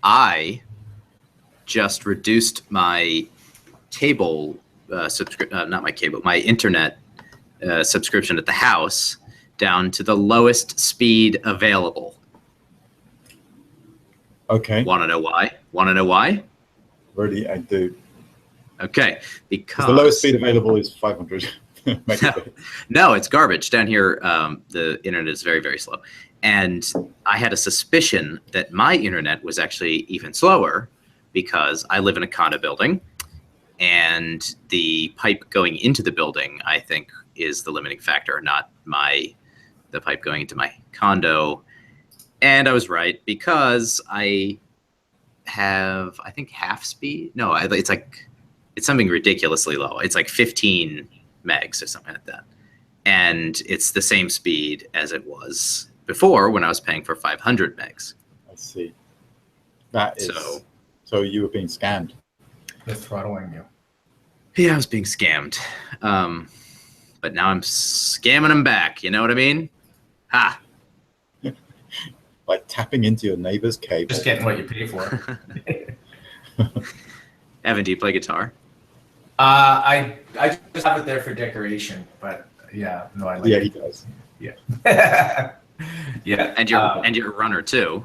I just reduced my cable my internet subscription at the house down to the lowest speed available. Okay. Want to know why? Really, I do. Okay, because the lowest speed available is 500 megabits. No, it's garbage. Down here, the internet is very, very slow. And I had a suspicion that my internet was actually even slower because I live in a condo building, and the pipe going into the building, I think, is the limiting factor, not the pipe going into my condo. And I was right, because I have, I think, half speed. No, it's something ridiculously low. It's like 15 megs or something like that. And it's the same speed as it was before when I was paying for 500 megs. I see. That is, so you were being scammed. They're throttling you. Yeah, I was being scammed. But now I'm scamming them back. You know what I mean? Ha! Like tapping into your neighbor's cable. Just getting what you pay for. Evan, do you play guitar? I just have it there for decoration, but yeah, no, I like Yeah, it. he does. Yeah. Yeah. And you're a runner too.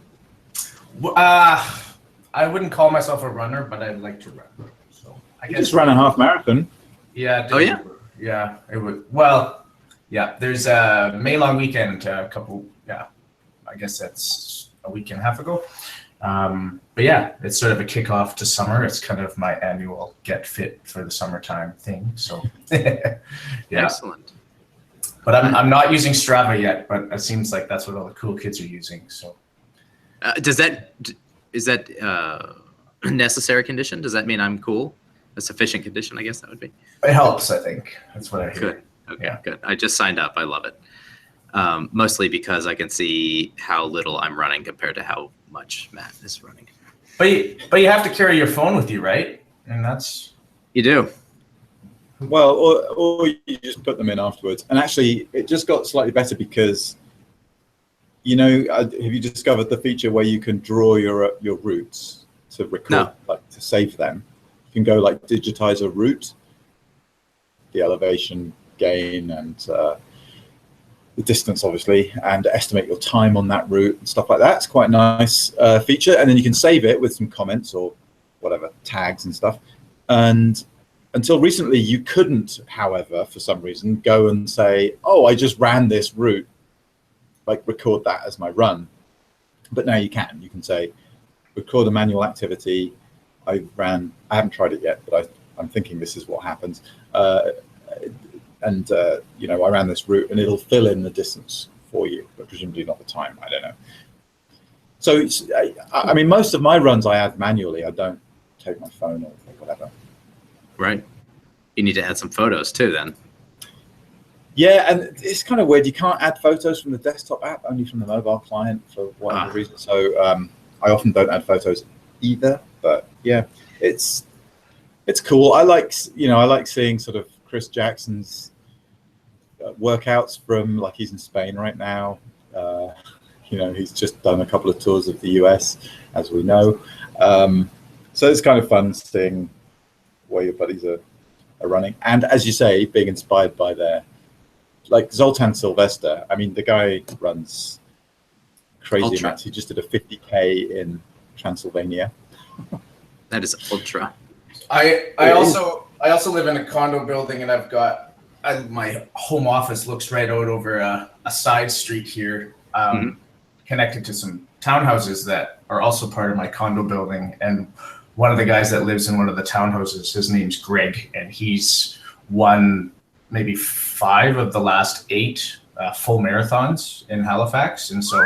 I wouldn't call myself a runner, but I'd like to run. So I You just ran a half marathon. Yeah. Oh yeah. Yeah, it would. Well, yeah. There's a May long weekend. I guess that's a week and a half ago. But yeah, it's sort of a kickoff to summer. It's kind of my annual get fit for the summertime thing. So yeah. Excellent. But I'm not using Strava yet, but it seems like that's what all the cool kids are using. So is that a necessary condition? Does that mean I'm cool? A sufficient condition, I guess that would be. It helps, I think. That's what I hear. Good. Okay, Yeah. Good. I just signed up. I love it. Mostly because I can see how little I'm running compared to how much Matt is running. But you have to carry your phone with you, right? And that's... You do. Well, or you just put them in afterwards. And actually, it just got slightly better because, have you discovered the feature where you can draw your routes to record, to save them? You can go like digitize a route, the elevation gain and the distance, obviously, and estimate your time on that route and stuff like that. It's quite a nice feature. And then you can save it with some comments or whatever, tags and stuff. And until recently, you couldn't, however, for some reason, go and say, oh, I just ran this route, like record that as my run. But now you can. You can say, record a manual activity. I haven't tried it yet, but I'm thinking this is what happens. I ran this route, and it'll fill in the distance for you, but presumably not the time. I don't know. So, I mean, most of my runs I add manually. I don't take my phone or whatever. Right. You need to add some photos too, then. Yeah, and it's kind of weird. You can't add photos from the desktop app, only from the mobile client for whatever reason. So I often don't add photos either. But yeah, it's cool. I like seeing sort of Chris Jackson's workouts from, like, he's in Spain right now. He's just done a couple of tours of the US, as we know. So it's kind of fun seeing where your buddies are running. And as you say, being inspired by like Zoltan Sylvester. I mean, the guy runs crazy amounts. He just did a 50K in Transylvania. That is ultra. I also live in a condo building, and I've got my home office looks right out over a side street here, connected to some townhouses that are also part of my condo building. And one of the guys that lives in one of the townhouses, his name's Greg, and he's won maybe 5 of the last 8 full marathons in Halifax. And so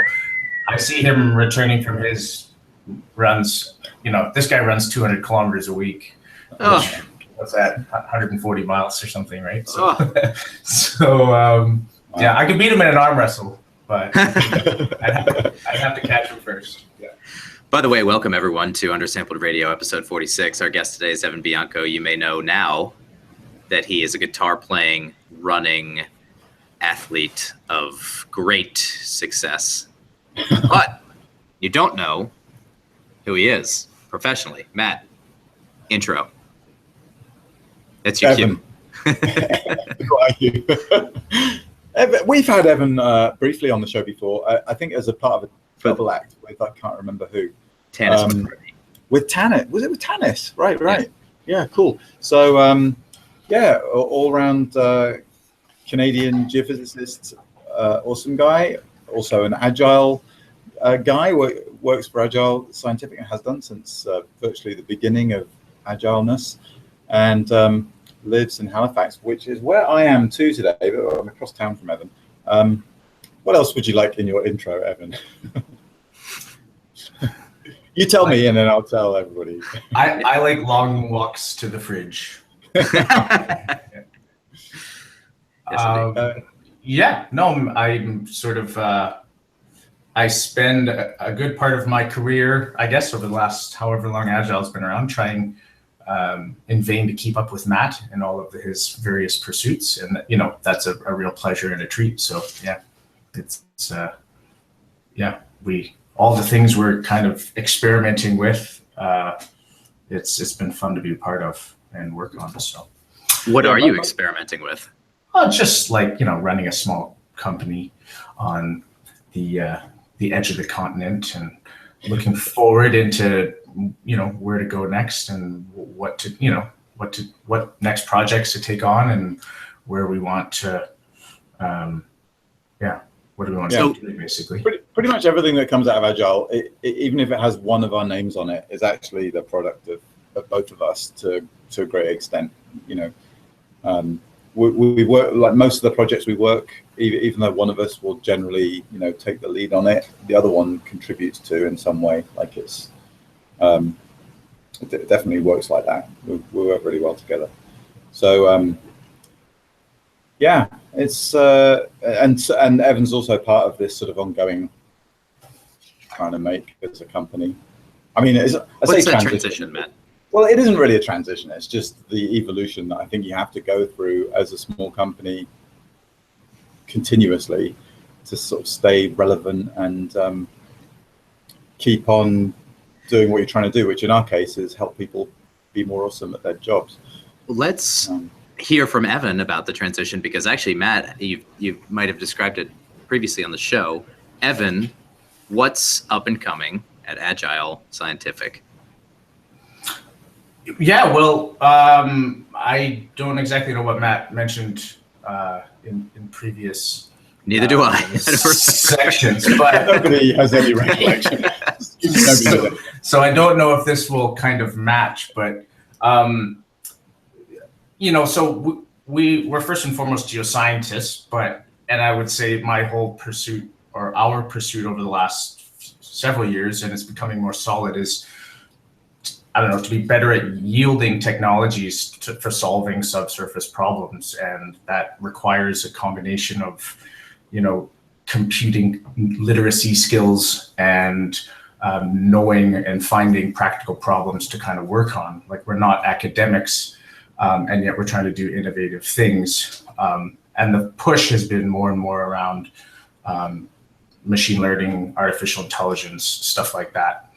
I see him returning from his runs. This guy runs 200 kilometers a week. What's that? 140 miles or something, right? So, yeah, I could beat him in an arm wrestle, but I'd have to catch him first. Yeah. By the way, welcome everyone to Undersampled Radio, episode 46. Our guest today is Evan Bianco. You may know now that he is a guitar-playing, running athlete of great success. But you don't know who he is professionally. Matt, intro. That's your Evan. Who are you? We've had Evan briefly on the show before. I think as a part of a double act with, I can't remember who. Tannis. With Tannis. Was it with Tannis? Right. Yeah, cool. So, all around Canadian geophysicist, awesome guy. Also an agile guy, works for Agile Scientific and has done since virtually the beginning of agileness, and lives in Halifax, which is where I am too today, but I'm across town from Evan. What else would you like in your intro, Evan? You tell me, and then I'll tell everybody. I like long walks to the fridge. I'm sort of, I spend a good part of my career, I guess, over the last however long Agile's been around, trying in vain to keep up with Matt and all of his various pursuits. And, that's a real pleasure and a treat. So, yeah, all the things we're kind of experimenting with, it's been fun to be a part of and work on. So, what are you experimenting with? Just like, running a small company on the edge of the continent and looking forward into, where to go next and what next projects to take on and where we want to, what do we want to do basically? Pretty much everything that comes out of Agile, even if it has one of our names on it, is actually the product of both of us to a great extent. We work, like most of the projects we work, even though one of us will generally, take the lead on it, the other one contributes to in some way. Like it definitely works like that. We work really well together. So it's and Evan's also part of this sort of ongoing trying to make as a company. I mean, what's that transition, Matt? Well, it isn't really a transition. It's just the evolution that I think you have to go through as a small company continuously to sort of stay relevant and keep on doing what you're trying to do, which in our case is help people be more awesome at their jobs. Let's hear from Evan about the transition, because actually, Matt, you might have described it previously on the show. Evan, what's up and coming at Agile Scientific? Yeah, well, I don't exactly know what Matt mentioned in previous. Neither do I. Sections, but nobody has any recollection. So I don't know if this will kind of match, but so we're first and foremost geoscientists, and I would say my whole pursuit or our pursuit over the last several years, and it's becoming more solid, is to be better at yielding technologies for solving subsurface problems. And that requires a combination of, computing literacy skills and knowing and finding practical problems to kind of work on. Like, we're not academics, and yet we're trying to do innovative things. And the push has been more and more around machine learning, artificial intelligence, stuff like that.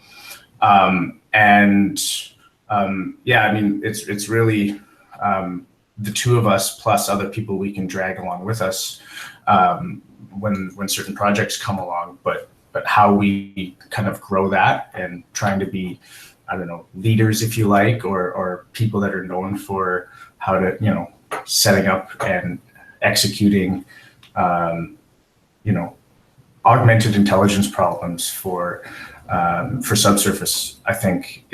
It's really the two of us plus other people we can drag along with us when certain projects come along, but how we kind of grow that and trying to be, leaders, if you like, or people that are known for how to, setting up and executing, augmented intelligence problems for subsurface. I think,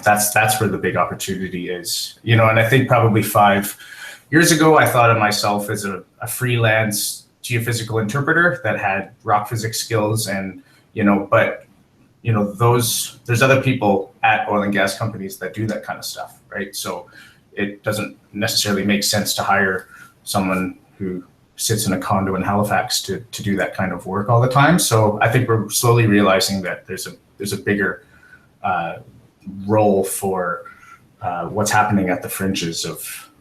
that's where the big opportunity is, and I think probably 5 years ago, I thought of myself as a freelance geophysical interpreter that had rock physics skills and, there's other people at oil and gas companies that do that kind of stuff, right? So it doesn't necessarily make sense to hire someone who sits in a condo in Halifax to do that kind of work all the time. So I think we're slowly realizing that there's a bigger role for what's happening at the fringes of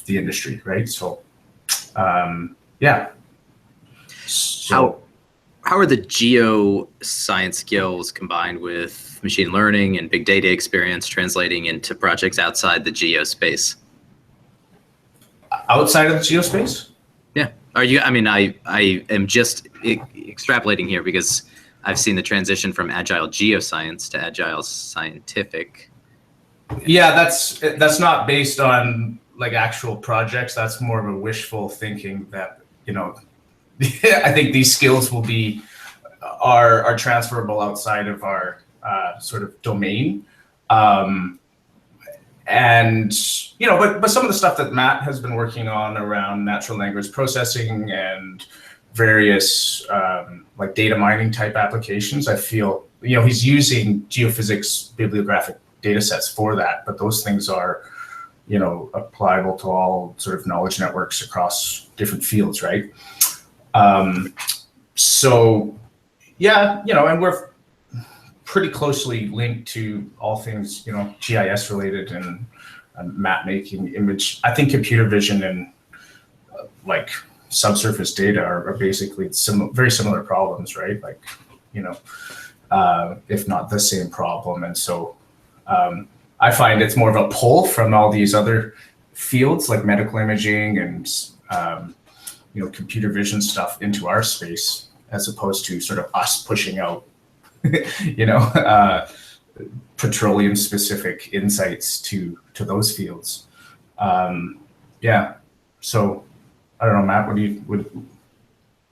the industry, right? So, yeah. So, how are the geoscience skills combined with machine learning and big data experience translating into projects outside the geospace? Outside of the geospace? Yeah. Are you? I mean, I am just extrapolating here because I've seen the transition from agile geoscience to agile scientific. Yeah, that's not based on like actual projects. That's more of a wishful thinking that, you know, I think these skills will be are transferable outside of our sort of domain. And, you know, but some of the stuff that Matt has been working on around natural language processing and various like data mining type applications, I feel, you know, he's using geophysics bibliographic data sets for that, but those things are, you know, applicable to all sort of knowledge networks across different fields, right? So yeah, you know, and we're pretty closely linked to all things, you know, GIS related and map making, image. I think computer vision and like subsurface data are basically very similar problems, right? Like, you know, if not the same problem. And so I find it's more of a pull from all these other fields like medical imaging and, you know, computer vision stuff into our space, as opposed to sort of us pushing out, you know, petroleum specific insights to those fields. Yeah. So I don't know, Matt,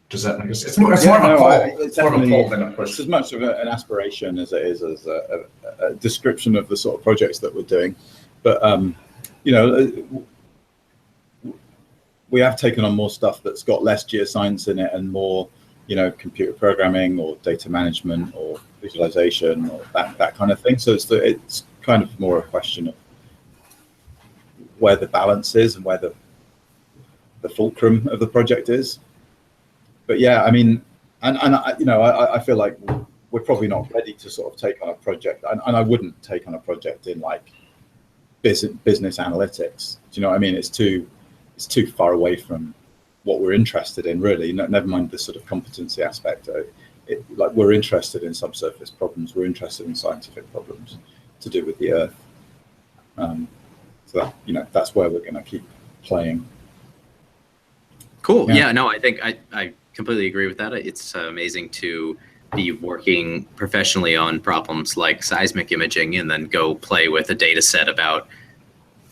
does that make sense? It's more of a pull. It's more of a pull than a push. It's as much of an aspiration as it is as a description of the sort of projects that we're doing. But, you know, we have taken on more stuff that's got less geoscience in it and more, you know, computer programming or data management or visualization or that kind of thing. So it's kind of more a question of where the balance is and where the fulcrum of the project is. But yeah, I mean, and I, you know, I feel like we're probably not ready to sort of take on a project, and I wouldn't take on a project in like business analytics. Do you know what I mean? It's too far away from what we're interested in, really. Never mind the sort of competency aspect. Like we're interested in subsurface problems. We're interested in scientific problems to do with the Earth. So that, you know, that's where we're going to keep playing. Cool. Yeah. No, I think I completely agree with that. It's amazing to be working professionally on problems like seismic imaging and then go play with a data set about,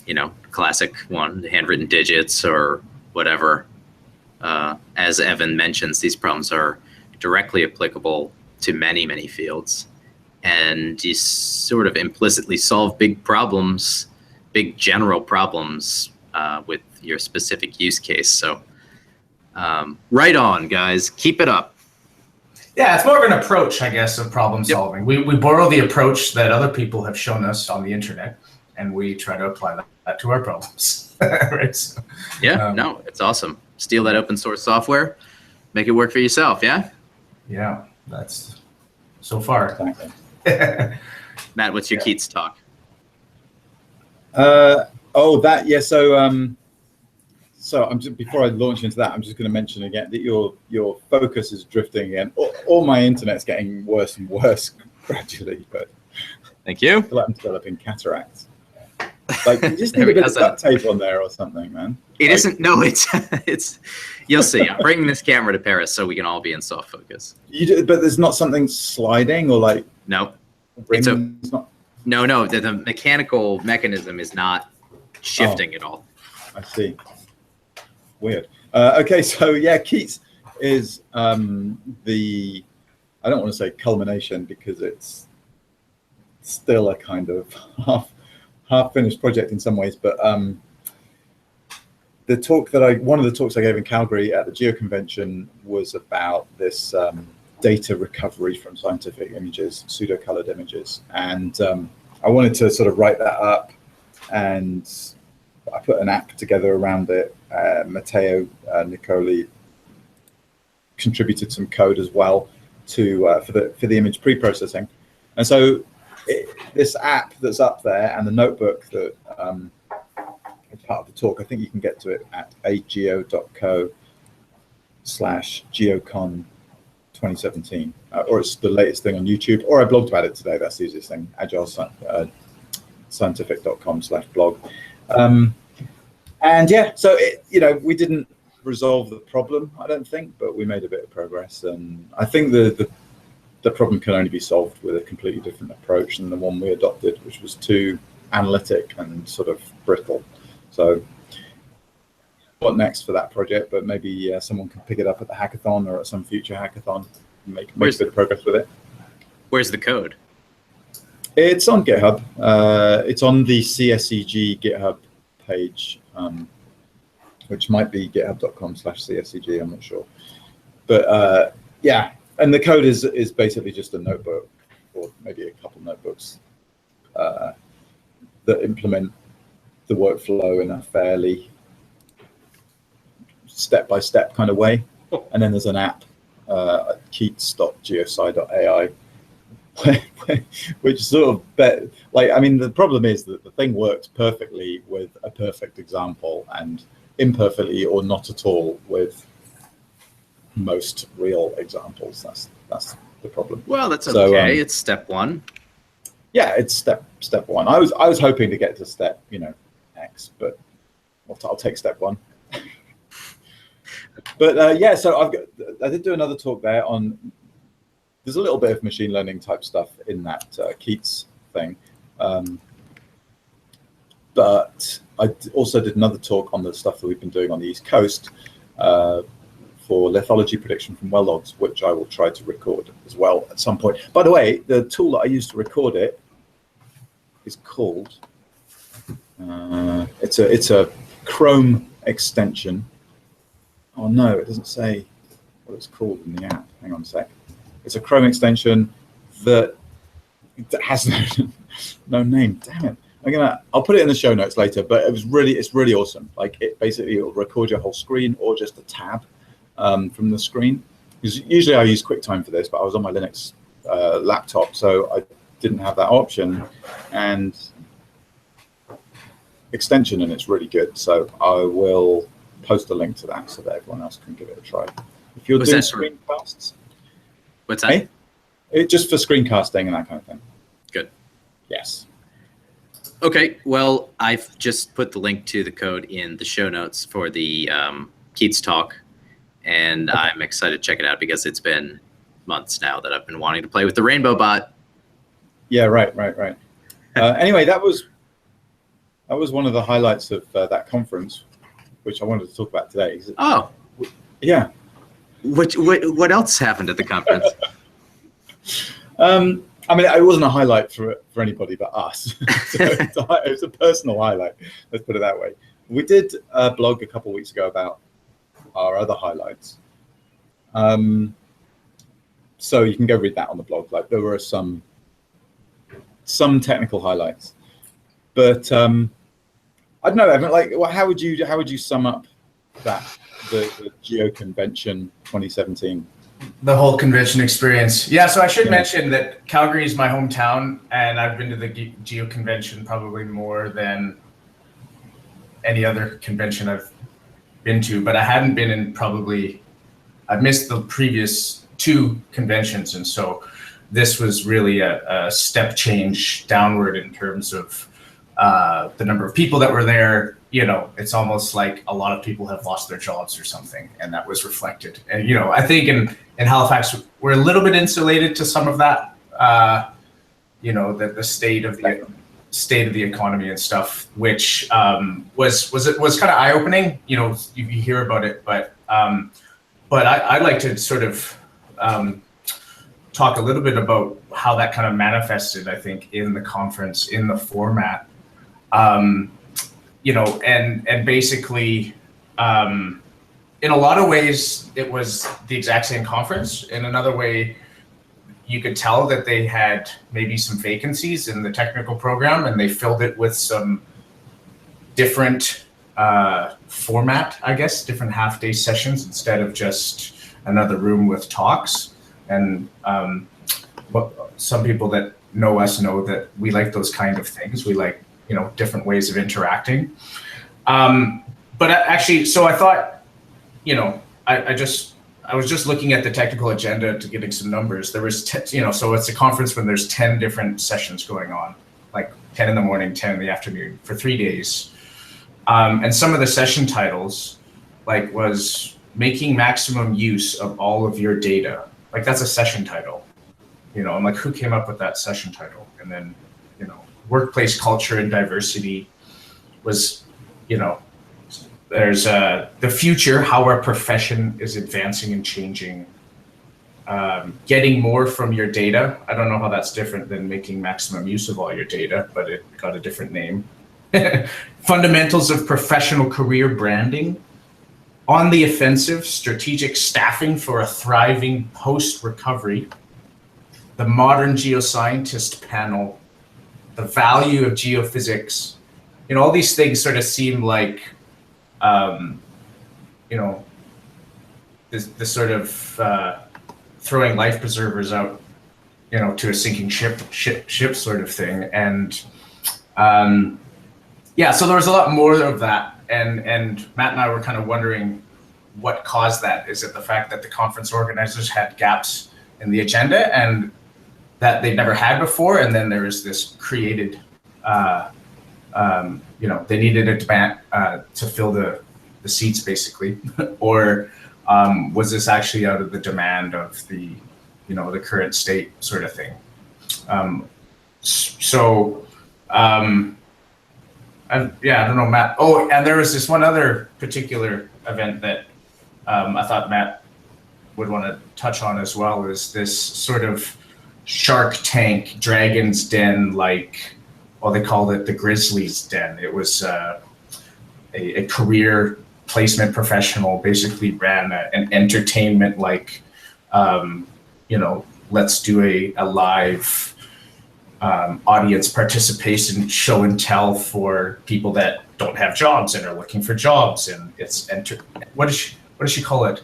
you know, classic one, handwritten digits or whatever. As Evan mentions, these problems are directly applicable to many, many fields. And you sort of implicitly solve big problems, big general problems with your specific use case. So right on, guys. Keep it up. Yeah, it's more of an approach, I guess, of problem solving. We borrow the approach that other people have shown us on the internet, and we try to apply that to our problems. Right? So, yeah, no, it's awesome. Steal that open source software, make it work for yourself, yeah? Yeah, that's so far. Matt, what's your Keats talk? So I'm just, before I launch into that, I'm just going to mention again that your focus is drifting again. All my internet's getting worse and worse gradually, but thank you. I feel like I'm developing cataracts. Like, you just need a bit of duct tape on there or something, man. It isn't. No, it's. You'll see. I'm bringing this camera to Paris so we can all be in soft focus. But there's not something sliding or like. No. No. The mechanical mechanism is not shifting at all. I see. Weird. Okay, so yeah, Keats is I don't want to say culmination because it's still a kind of half finished project in some ways, but one of the talks I gave in Calgary at the geoconvention was about this data recovery from scientific images, pseudo-colored images, and I wanted to sort of write that up, and I put an app together around it. Matteo Nicoli contributed some code as well to for the image pre-processing, and so this app that's up there and the notebook that is part of the talk, I think you can get to it at ageo.co/geocon 2017, or it's the latest thing on YouTube, or I blogged about it today. That's the easiest thing. Agilescientific.com/blog. And yeah, so we didn't resolve the problem, I don't think, but we made a bit of progress. And I think the problem can only be solved with a completely different approach than the one we adopted, which was too analytic and sort of brittle. So what next for that project? But maybe someone can pick it up at the hackathon or at some future hackathon and make a bit of progress with it. Where's the code? It's on GitHub. It's on the CSEG GitHub page, which might be github.com/CSEG. I'm not sure, but yeah. And the code is basically just a notebook, or maybe a couple notebooks that implement the workflow in a fairly step-by-step kind of way. And then there's an app, keats.geosci.ai, which sort of the problem is that the thing works perfectly with a perfect example, and imperfectly or not at all with most real examples. That's the problem. Well, that's okay. It's step one. Yeah, it's step one. I was hoping to get to step X, but I'll take step one. But yeah, so I did do another talk there on. There's a little bit of machine learning type stuff in that Keats thing, but I also did another talk on the stuff that we've been doing on the East Coast for lithology prediction from well logs, which I will try to record as well at some point. By the way, the tool that I use to record it is called. It's a Chrome extension. Oh no, it doesn't say what it's called in the app. Hang on a sec. It's a Chrome extension that has no name. Damn it! I'll put it in the show notes later. But it's really awesome. Like it'll record your whole screen or just a tab from the screen. Because usually I use QuickTime for this, but I was on my Linux laptop, so I didn't have that option. And extension, and it's really good. So I will post a link to that so that everyone else can give it a try. If you're doing screencasts. What's that? Just for screencasting and that kind of thing. Good. Yes. Okay. Well, I've just put the link to the code in the show notes for the Keats talk, and okay. I'm excited to check it out because it's been months now that I've been wanting to play with the Rainbow Bot. Yeah, right. Anyway, that was one of the highlights of that conference, which I wanted to talk about today. Oh. Yeah. What else happened at the conference? I mean, it wasn't a highlight for anybody but us. So it was a personal highlight. Let's put it that way. We did a blog a couple of weeks ago about our other highlights. So you can go read that on the blog. Like there were some technical highlights, but I don't know, Evan. Like, how would you sum up the geoconvention 2017? The whole convention experience. Yeah, so I should mention that Calgary is my hometown, and I've been to the geoconvention probably more than any other convention I've been to, but I hadn't been in I've missed the previous 2 conventions, and so this was really a step change downward in terms of the number of people that were there. It's almost like a lot of people have lost their jobs or something, and that was reflected. And I think in Halifax we're a little bit insulated to some of that. The state of the economy and stuff, which was kind of eye opening. You hear about it, but I'd like to sort of talk a little bit about how that kind of manifested. I think in the conference, in the format. And basically, in a lot of ways, it was the exact same conference. In another way, you could tell that they had maybe some vacancies in the technical program, and they filled it with some different format, I guess, different half-day sessions instead of just another room with talks. And some people that know us know that we like those kind of things. We like different ways of interacting. But actually, so I thought, I I was just looking at the technical agenda to getting some numbers. There was, so it's a conference when there's 10 different sessions going on, like 10 in the morning, 10 in the afternoon for 3 days. And some of the session titles, like, was making maximum use of all of your data. Like, that's a session title. I'm like, who came up with that session title? And then, workplace culture and diversity was, there's the future, how our profession is advancing and changing, getting more from your data. I don't know how that's different than making maximum use of all your data, but it got a different name. Fundamentals of professional career branding, on the offensive, strategic staffing for a thriving post-recovery, the modern geoscientist panel, the value of geophysics. All these things sort of seem like, this sort of throwing life preservers out, to a sinking ship sort of thing. And so there was a lot more of that. And Matt and I were kind of wondering what caused that. Is it the fact that the conference organizers had gaps in the agenda and that they'd never had before? And then there was this created, they needed a demand to fill the seats, basically. Or was this actually out of the demand of the, the current state sort of thing? I don't know, Matt. Oh, and there was this one other particular event that I thought Matt would want to touch on as well, is this sort of Shark Tank, Dragon's Den, like, well, they called it the Grizzly's Den. It was a career placement professional basically ran an entertainment, like, let's do a live audience participation show and tell for people that don't have jobs and are looking for jobs. And it's what does she call it?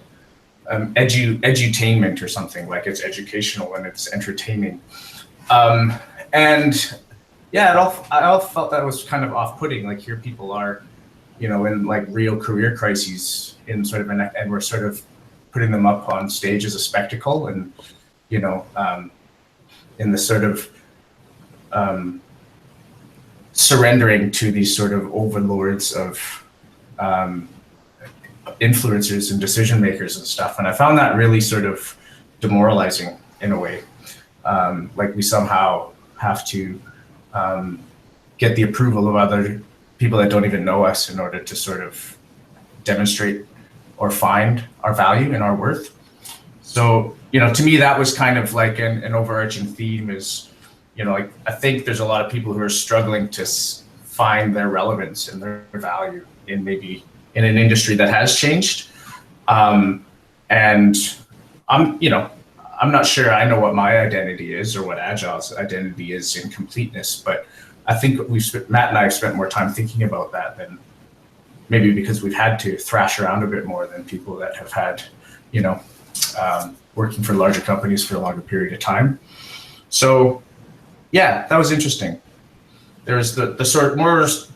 Edutainment or something, like it's educational and it's entertaining. And yeah, I all felt that was kind of off-putting. Like, here people are, in like real career crises in sort of and we're sort of putting them up on stage as a spectacle, and in the sort of surrendering to these sort of overlords of influencers and decision makers and stuff. And I found that really sort of demoralizing in a way. Like, we somehow have to get the approval of other people that don't even know us in order to sort of demonstrate or find our value and our worth. So, to me, that was kind of like an overarching theme is, like, I think there's a lot of people who are struggling to find their relevance and their value in maybe in an industry that has changed. And I'm not sure I know what my identity is or what Agile's identity is in completeness, but I think Matt and I have spent more time thinking about that than maybe because we've had to thrash around a bit more than people that have had, working for larger companies for a longer period of time. So yeah, that was interesting. There's the sort of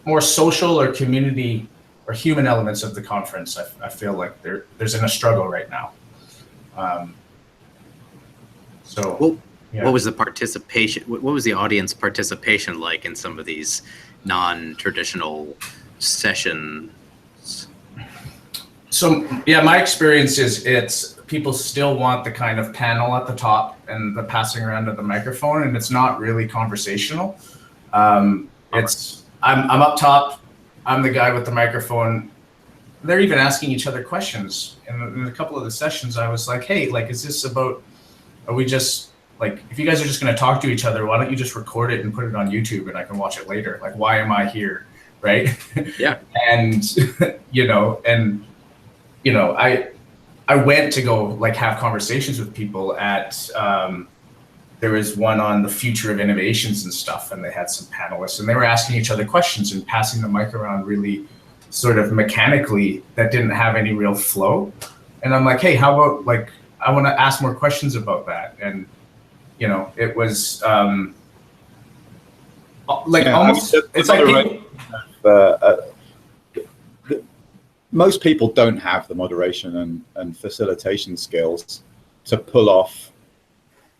more social or community or human elements of the conference. I feel like there's in a struggle right now. What was the participation? What was the audience participation like in some of these non-traditional sessions? So yeah, my experience is it's people still want the kind of panel at the top and the passing around of the microphone, and it's not really conversational. I'm up top. I'm the guy with the microphone. They're even asking each other questions. And in a couple of the sessions, I was like, hey, like, is this about, are we just, like, if you guys are just going to talk to each other, why don't you just record it and put it on YouTube and I can watch it later? Like, why am I here? Right? Yeah. And, I went to go, like, have conversations with people at, there was one on the future of innovations and stuff, and they had some panelists, and they were asking each other questions and passing the mic around really sort of mechanically that didn't have any real flow. And I'm like, hey, how about, like, I want to ask more questions about that. And, it was like, almost, it's like people, most people don't have the moderation and facilitation skills to pull off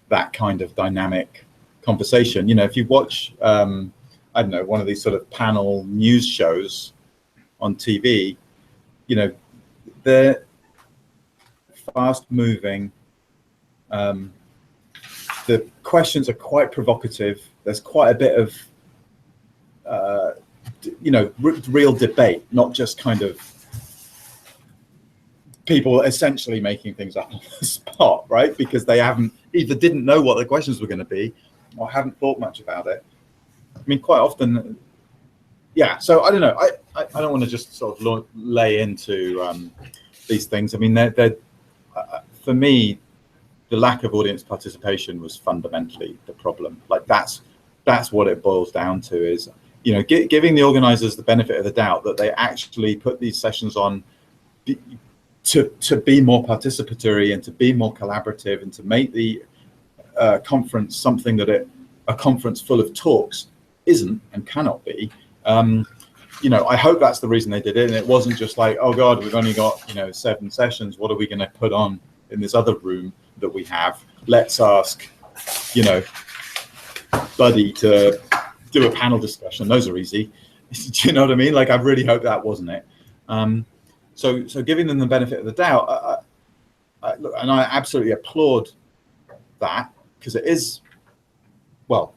that kind of dynamic conversation. You know, if you watch, I don't know, one of these sort of panel news shows on TV, you know, they're fast moving. The questions are quite provocative. There's quite a bit of, you know, real debate, not just kind of people essentially making things up on the spot, right? Because they either didn't know what the questions were going to be or haven't thought much about it. I mean, quite often, yeah. So I don't know. I don't want to just sort of lay into these things. I mean, they're for me, the lack of audience participation was fundamentally the problem. Like that's what it boils down to, is, you know, giving the organizers the benefit of the doubt that they actually put these sessions on to be more participatory and to be more collaborative and to make the conference something that a conference full of talks isn't and cannot be. You know, I hope that's the reason they did it, and it wasn't just like, oh God, we've only got, you know, 7 sessions. What are we going to put on in this other room that we have? Let's ask, you know, Buddy to do a panel discussion. Those are easy. Do you know what I mean? Like, I really hope that wasn't it. So giving them the benefit of the doubt, look, and I absolutely applaud that, because it is, well,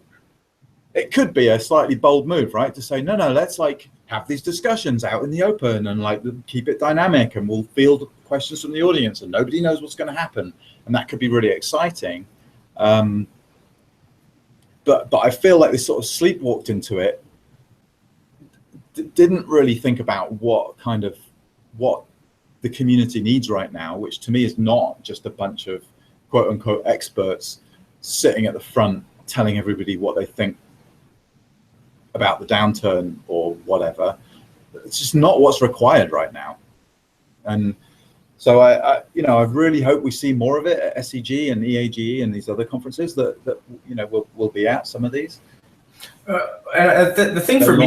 it could be a slightly bold move, right? To say, no, let's like have these discussions out in the open and like keep it dynamic, and we'll field questions from the audience and nobody knows what's going to happen. And that could be really exciting. But I feel like they sort of sleepwalked into it, didn't really think about what the community needs right now, which to me is not just a bunch of quote unquote experts sitting at the front telling everybody what they think about the downturn or whatever. It's just not what's required right now. And so I you know, I really hope we see more of it at SEG and EAGE and these other conferences that you know will be at some of these. The thing for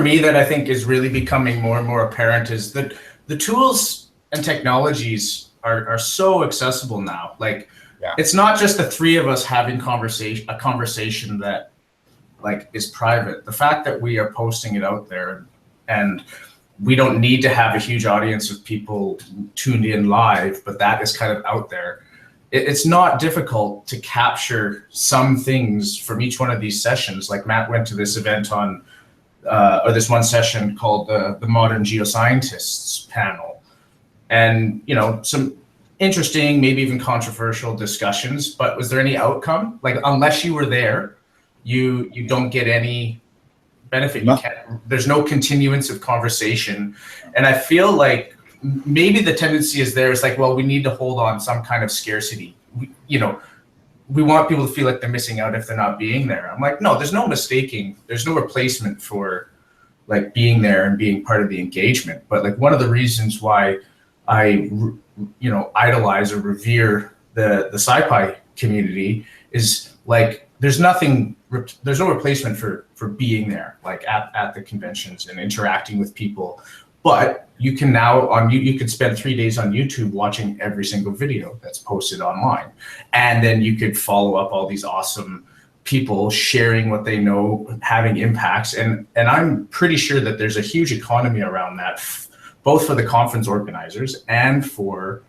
me that I think is really becoming more and more apparent is that the tools and technologies are so accessible now. Like, yeah. It's not just the 3 of us having a conversation that like is private. The fact that we are posting it out there, and we don't need to have a huge audience of people tuned in live, but that is kind of out there. It's not difficult to capture some things from each one of these sessions. Like, Matt went to this event on, or this one session called the Modern Geoscientists panel. And, you know, some interesting, maybe even controversial discussions, but was there any outcome? Like, unless you were there, you don't get any benefit. No. You can't, there's no continuance of conversation. And I feel like maybe the tendency is there is like, well, we need to hold on some kind of scarcity. We want people to feel like they're missing out if they're not being there. I'm like, no, there's no mistaking. There's no replacement for like being there and being part of the engagement. But like, one of the reasons why I, you know, idolize or revere the SciPy community is like, there's no replacement for being there, like at the conventions and interacting with people. But you can now you could spend 3 days on YouTube watching every single video that's posted online, and then you could follow up all these awesome people sharing what they know, having impacts, and I'm pretty sure that there's a huge economy around that, both for the conference organizers and for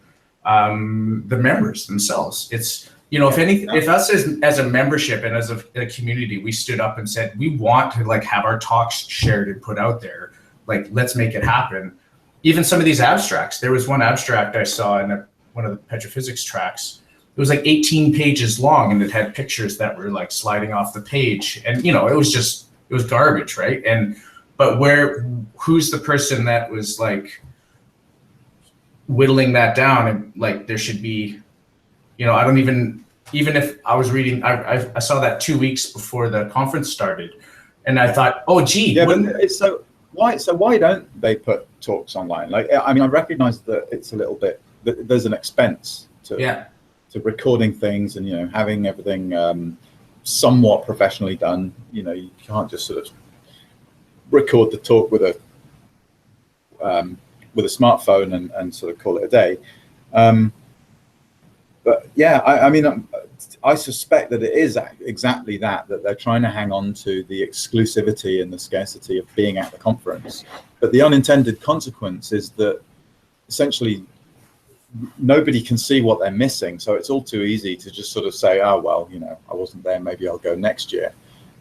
the members themselves. It's, you know, if us as a membership and as a community, we stood up and said, we want to like have our talks shared and put out there, like, let's make it happen. Even some of these abstracts, there was one abstract I saw in one of the petrophysics tracks. It was like 18 pages long, and it had pictures that were like sliding off the page. And, you know, it was garbage, right? But who's the person that was like whittling that down? And like, there should be, you know, I don't even if I was reading, I saw that 2 weeks before the conference started, and I thought, oh, gee. Yeah, but it's why don't they put talks online? Like, I mean, I recognize that it's a little bit, there's an expense to recording things and, you know, having everything somewhat professionally done. You know, you can't just sort of record the talk with a with a smartphone and sort of call it a day. But yeah, I mean, I suspect that it is exactly that they're trying to hang on to the exclusivity and the scarcity of being at the conference. But the unintended consequence is that essentially nobody can see what they're missing. So it's all too easy to just sort of say, oh, well, you know, I wasn't there, maybe I'll go next year.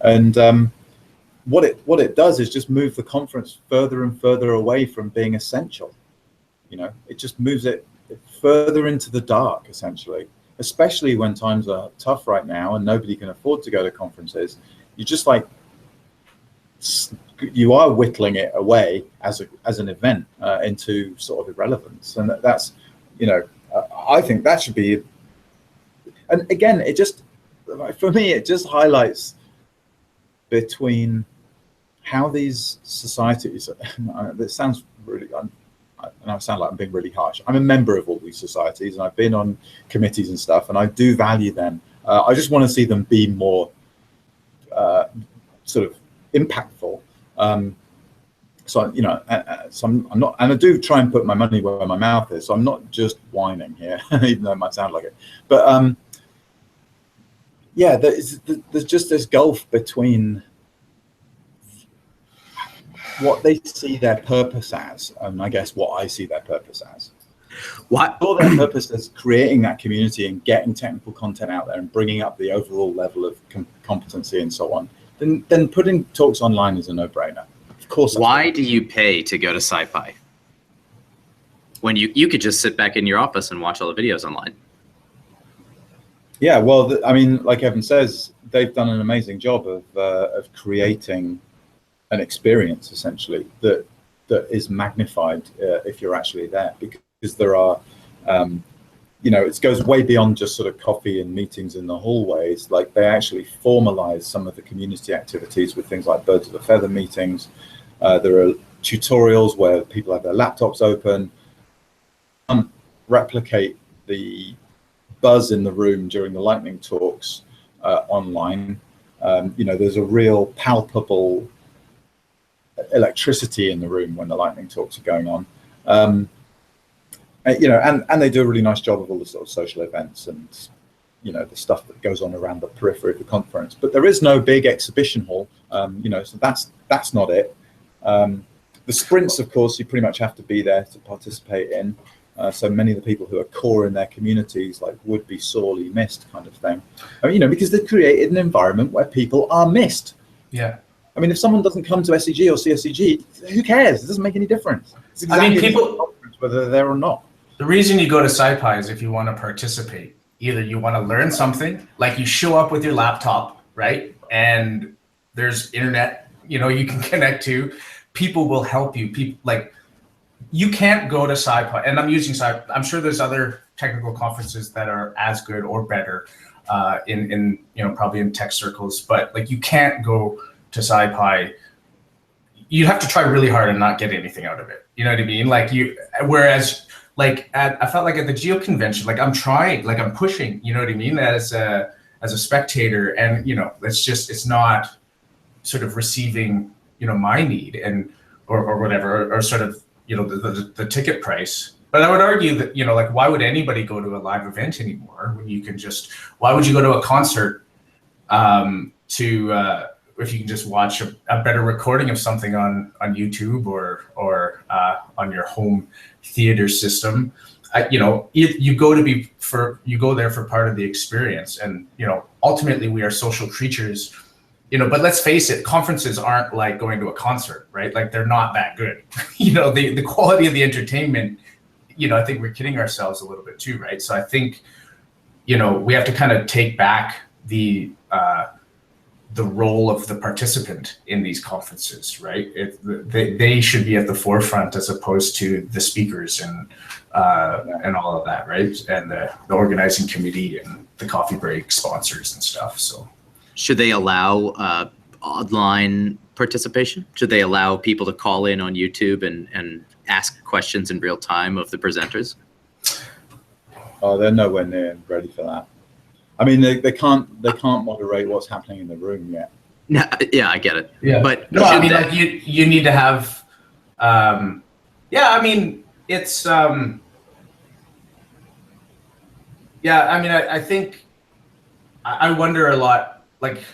And what it does is just move the conference further and further away from being essential. You know, it just moves it further into the dark, essentially, especially when times are tough right now and nobody can afford to go to conferences. You just like, you are whittling it away as an event into sort of irrelevance. And that's, you know, I think that should be, and again, it just, for me, it just highlights between how these societies, this sounds really, and I sound like I'm being really harsh. I'm a member of all these societies and I've been on committees and stuff, and I do value them. I just want to see them be more sort of impactful. So, you know, so I'm not, and I do try and put my money where my mouth is. So I'm not just whining here, even though it might sound like it. But yeah, there's just this gulf between what they see their purpose as, and I guess what I see their purpose as. What all their purpose is creating that community and getting technical content out there and bringing up the overall level of competency and so on. Then putting talks online is a no-brainer. Of course. Why do you pay to go to SciPy when you could just sit back in your office and watch all the videos online? Yeah, well, I mean, like Evan says, they've done an amazing job of creating an experience essentially that is magnified if you're actually there, because there are, you know, it goes way beyond just sort of coffee and meetings in the hallways. Like they actually formalize some of the community activities with things like birds of a feather meetings. There are tutorials where people have their laptops open, replicate the buzz in the room during the lightning talks online. You know, there's a real palpable electricity in the room when the lightning talks are going on. You know, and they do a really nice job of all the sort of social events and, you know, the stuff that goes on around the periphery of the conference. But there is no big exhibition hall, you know, so that's not it. The sprints, of course, you pretty much have to be there to participate in. So many of the people who are core in their communities like would be sorely missed, kind of thing. I mean, you know, because they've created an environment where people are missed. Yeah. I mean, if someone doesn't come to SEG or CSCG, who cares? It doesn't make any difference. It's exactly, I mean, people, whether they're there or not. The reason you go to SciPy is if you want to participate. Either you want to learn something, like you show up with your laptop, right? And there's internet, you know, you can connect to. People will help you. People like, you can't go to SciPy, and I'm using SciPy. I'm sure there's other technical conferences that are as good or better in you know, probably in tech circles, but like you can't go to SciPy. You have to try really hard and not get anything out of it. You know what I mean? Like whereas like I felt like at the geoconvention, like I'm trying, like I'm pushing, you know what I mean? As a spectator, and you know, it's not sort of receiving, you know, my need and or whatever, or sort of, you know, the ticket price. But I would argue that, you know, like why would anybody go to a live event anymore when you can just, why would you go to a concert if you can just watch a better recording of something on YouTube or on your home theater system? You know, you go there for part of the experience, and you know, ultimately we are social creatures. You know, but let's face it, conferences aren't like going to a concert, right? Like they're not that good. You know, the quality of the entertainment, you know, I think we're kidding ourselves a little bit too, right? So I think, you know, we have to kind of take back the role of the participant in these conferences, right? They should be at the forefront as opposed to the speakers and all of that, right? And the organizing committee and the coffee break sponsors and stuff. So. Should they allow online participation? Should they allow people to call in on YouTube and ask questions in real time of the presenters? Oh, they're nowhere near ready for that. I mean, they can't moderate what's happening in the room yet. No, yeah, I get it. Yeah, but no, I mean, like you need to have Yeah, I mean, it's yeah, I mean, I think I wonder a lot. Like,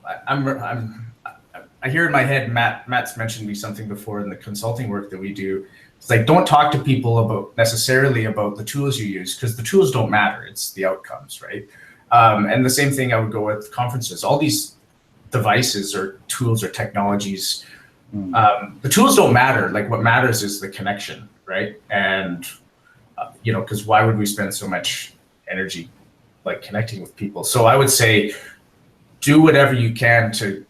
I hear in my head, Matt's mentioned me something before in the consulting work that we do. It's like, don't talk to people about necessarily about the tools you use, because the tools don't matter. It's the outcomes, right? And the same thing I would go with conferences. All these devices or tools or technologies, the tools don't matter. Like, what matters is the connection, right? And you know, because why would we spend so much energy like connecting with people? So I would say, do whatever you can to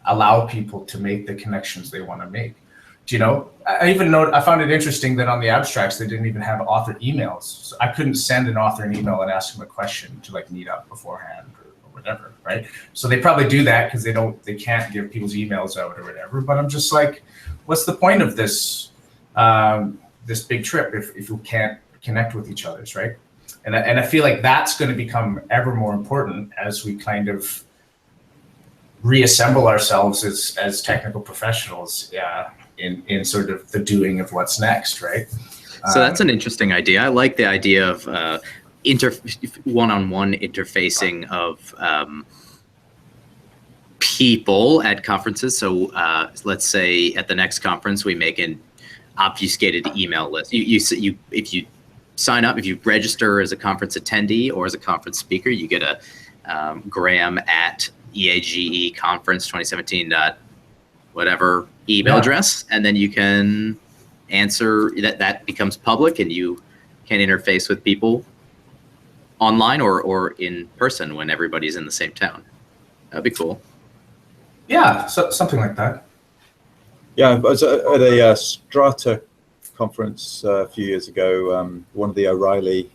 allow people to make the connections they want to make. Do you know? I found it interesting that on the abstracts they didn't even have author emails. So I couldn't send an author an email and ask them a question to like meet up beforehand or whatever, right? So they probably do that because they can't give people's emails out or whatever. But I'm just like, what's the point of this this big trip if you can't connect with each other's, right? And I feel like that's going to become ever more important as we kind of reassemble ourselves as technical professionals in sort of the doing of what's next, right? So that's an interesting idea. I like the idea of one-on-one interfacing of people at conferences. So let's say at the next conference we make an obfuscated email list. You if you sign up, if you register as a conference attendee or as a conference speaker, you get a Graham at EAGE conference 2017 whatever email address, and then you can answer that becomes public, and you can interface with people online or in person when everybody's in the same town. That'd be cool. Yeah, so something like that. Yeah, I was at a Strata conference a few years ago, one of the O'Reilly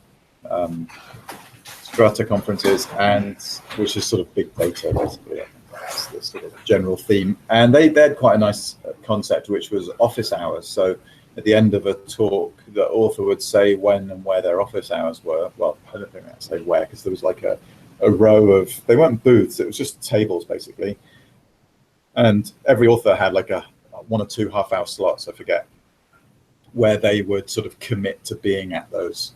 Strata conferences, and which is sort of big data, basically. That's the sort of general theme. And they had quite a nice concept, which was office hours. So at the end of a talk, the author would say when and where their office hours were. Well, I don't think I'd say where, because there was like a row of, they weren't booths, it was just tables, basically. And every author had like a 1 or 2 half-hour slots, I forget, where they would sort of commit to being at those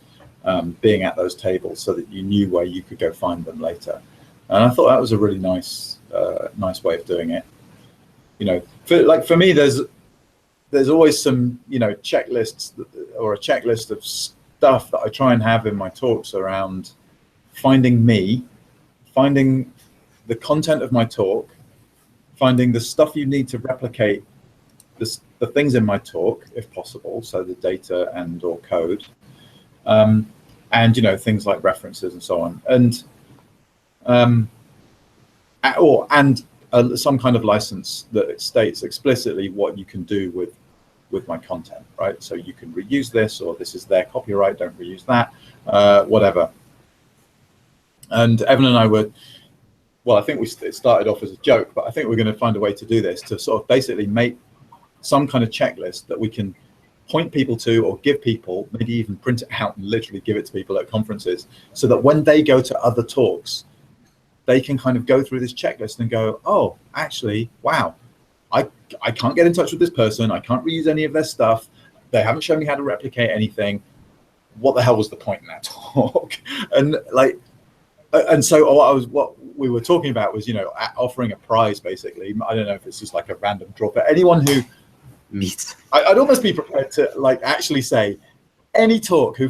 tables, so that you knew where you could go find them later. And I thought that was a really nice way of doing it. You know, for me, there's always some, you know, checklists or a checklist of stuff that I try and have in my talks around finding me, finding the content of my talk, finding the stuff you need to replicate the things in my talk, if possible, so the data and or code, and, you know, things like references and so on, and some kind of license that states explicitly what you can do with my content, right? So you can reuse this, or this is their copyright, don't reuse that, whatever. And Evan and I were, well, I think it started off as a joke, but I think we're going to find a way to do this, to sort of basically make some kind of checklist that we can point people to, or give people, maybe even print it out and literally give it to people at conferences, so that when they go to other talks, they can kind of go through this checklist and go, oh, actually, wow, I can't get in touch with this person, I can't reuse any of their stuff, they haven't shown me how to replicate anything. What the hell was the point in that talk? And like, and so what we were talking about was, you know, offering a prize, basically. I don't know if it's just like a random draw, but anyone who meets, I'd almost be prepared to like actually say, any talk who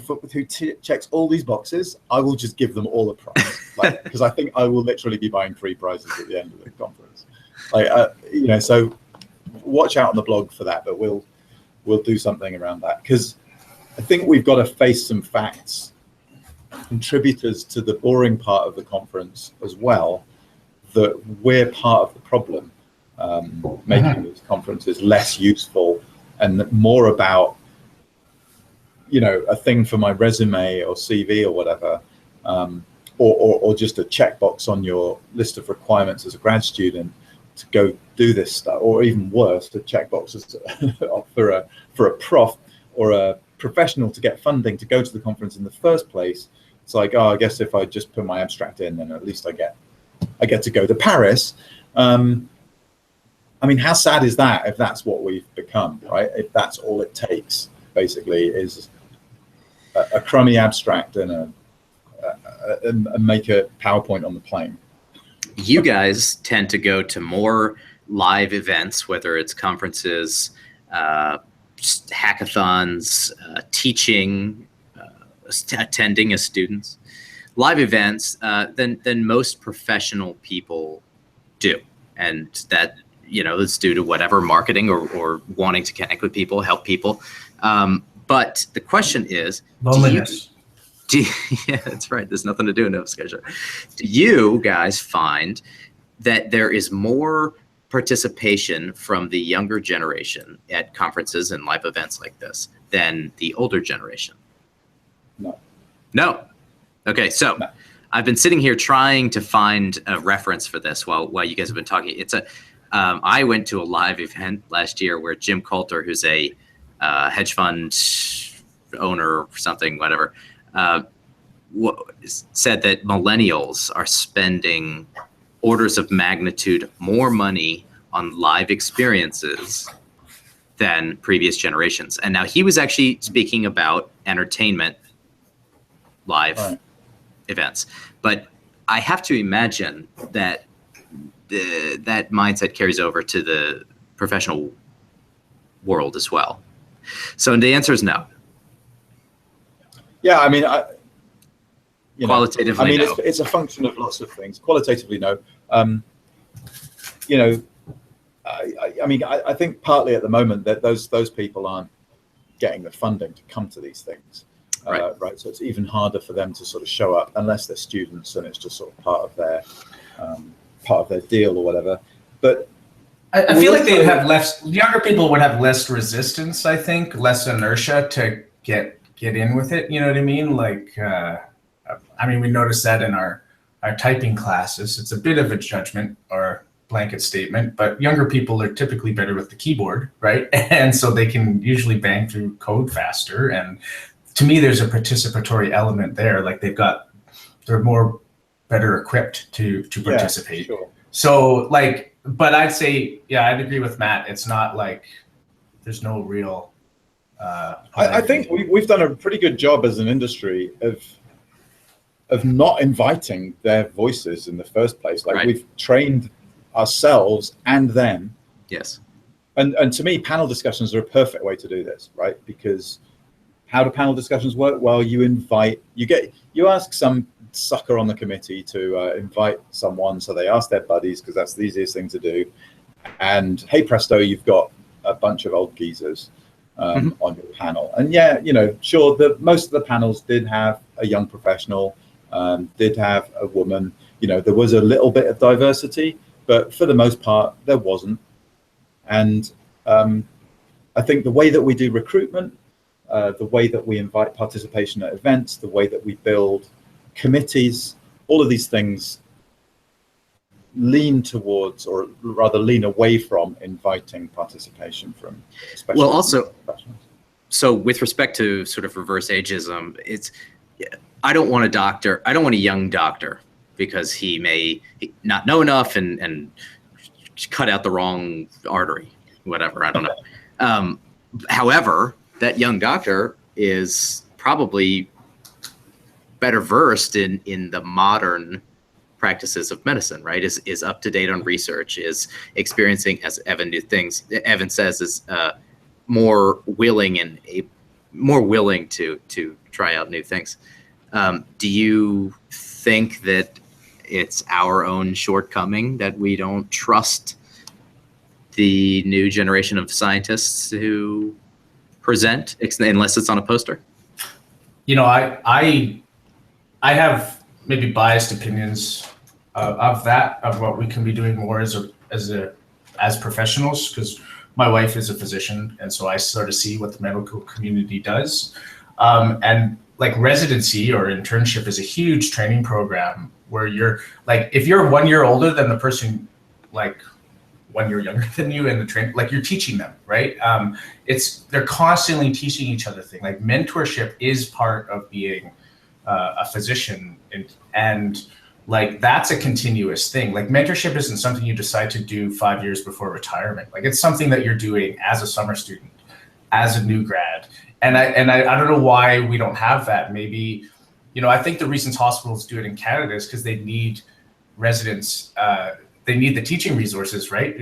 checks all these boxes, I will just give them all a prize, like, because I think I will literally be buying free prizes at the end of the conference. Like, you know, so watch out on the blog for that, but we'll do something around that, because I think we've got to face some facts, contributors to the boring part of the conference as well, that we're part of the problem, making these conferences less useful and more about, you know, a thing for my resume or CV or whatever, or just a checkbox on your list of requirements as a grad student to go do this stuff, or even worse, a checkbox for a prof or a professional to get funding to go to the conference in the first place. It's like, oh, I guess if I just put my abstract in, then at least I get to go to Paris. And I mean, how sad is that if that's what we've become, right? If that's all it takes, basically, is a crummy abstract and make a PowerPoint on the plane. You guys tend to go to more live events, whether it's conferences, hackathons, teaching, attending as students, live events than most professional people do. And that, it's due to whatever marketing or wanting to connect with people, help people. But the question is, loneliness. Yeah, that's right. There's nothing to do in Nova Scotia. Do you guys find that there is more participation from the younger generation at conferences and live events like this than the older generation? No. Okay, so no. I've been sitting here trying to find a reference for this while you guys have been talking. I went to a live event last year where Jim Coulter, who's a hedge fund owner or something, whatever, said that millennials are spending orders of magnitude more money on live experiences than previous generations. And now he was actually speaking about entertainment live events. But I have to imagine that that mindset carries over to the professional world as well. So the answer is no. Yeah, I mean, qualitatively, no. It's a function of lots of things. Qualitatively, no. I think partly at the moment that those people aren't getting the funding to come to these things, right? So it's even harder for them to sort of show up unless they're students and it's just sort of part of their deal or whatever. But I feel like they have less. Younger people would have less resistance. I think less inertia to get in with it. You know what I mean? Like, we noticed that in our typing classes. It's a bit of a judgment or blanket statement, but younger people are typically better with the keyboard, right? And so they can usually bang through code faster. And to me, there's a participatory element there. Like they're more better equipped to participate. Yeah, sure. So but I'd say, I'd agree with Matt. It's not like there's no real. I think we've done a pretty good job as an industry of not inviting their voices in the first place. Like we've trained ourselves and them. Yes. And to me, panel discussions are a perfect way to do this, right? Because how do panel discussions work? Well, you ask some sucker on the committee to invite someone, so they ask their buddies because that's the easiest thing to do. And hey presto, you've got a bunch of old geezers on your panel. And sure, most of the panels did have a young professional, did have a woman. There was a little bit of diversity, but for the most part, there wasn't. And I think the way that we do recruitment, the way that we invite participation at events, the way that we build committees, all of these things lean towards, or rather lean away from, inviting participation from professionals. So with respect to sort of reverse ageism, I don't want a young doctor because he may not know enough and cut out the wrong artery, whatever, I don't know. However, that young doctor is probably better versed in the modern practices of medicine, right? Is up to date on research, is experiencing, as Evan says, is more willing to try out new things. Do you think that it's our own shortcoming that we don't trust the new generation of scientists who present, unless it's on a poster? I have maybe biased opinions of what we can be doing more as professionals, because my wife is a physician, and so I sort of see what the medical community does. And like residency or internship is a huge training program where you're like, if you're 1 year older than the person, like 1 year younger than you in the train, like you're teaching them, right? They're constantly teaching each other things. Like mentorship is part of being a physician, and like that's a continuous thing. Like mentorship isn't something you decide to do 5 years before retirement. Like it's something that you're doing as a summer student, as a new grad. And I don't know why we don't have that. Maybe, I think the reasons hospitals do it in Canada is because they need residents, they need the teaching resources, right?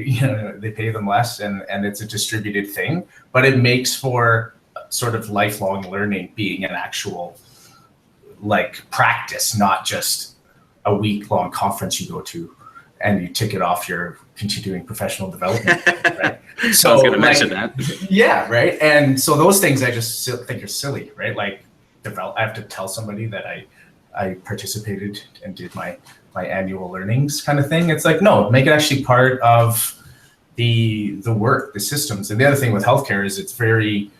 They pay them less and it's a distributed thing, but it makes for sort of lifelong learning being an actual like practice, not just a week-long conference you go to and you tick it off your continuing professional development, right? So I was going to mention that. Yeah, right. And so those things I just think are silly, right? Like I have to tell somebody that I participated and did my annual learnings kind of thing. It's like, no, make it actually part of the work, the systems. And the other thing with healthcare is it's very,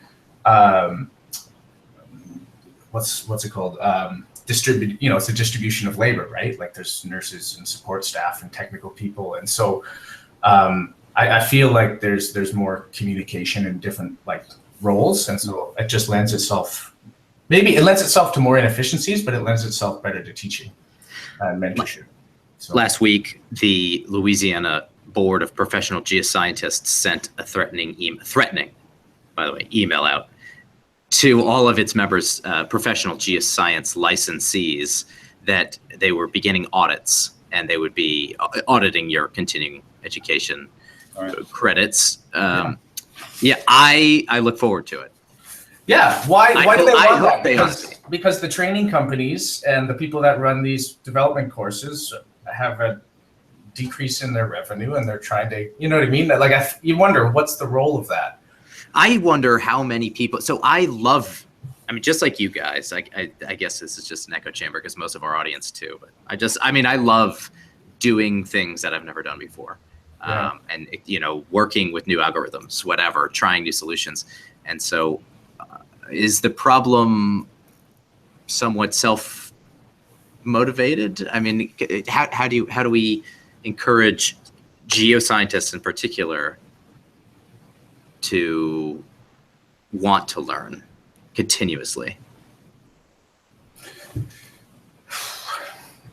what's it called? Distribute, it's a distribution of labor, right? Like there's nurses and support staff and technical people. And so I feel like there's more communication in different like roles. And so it just lends itself, maybe it lends itself to more inefficiencies, but it lends itself better to teaching and mentorship. So. Last week, the Louisiana Board of Professional Geoscientists sent a threatening, by the way, email out to all of its members, professional geoscience licensees, that they were beginning audits and they would be auditing your continuing education credits. I look forward to it. Yeah, why do they want that? They because the training companies and the people that run these development courses have a decrease in their revenue and they're trying to, you know what I mean? Like you wonder what's the role of that? I wonder how many people, so I mean, just like you guys, I guess this is just an echo chamber because most of our audience too, but I love doing things that I've never done before. Yeah. And, working with new algorithms, whatever, trying new solutions. And so is the problem somewhat self-motivated? I mean, how do we encourage geoscientists in particular to want to learn continuously?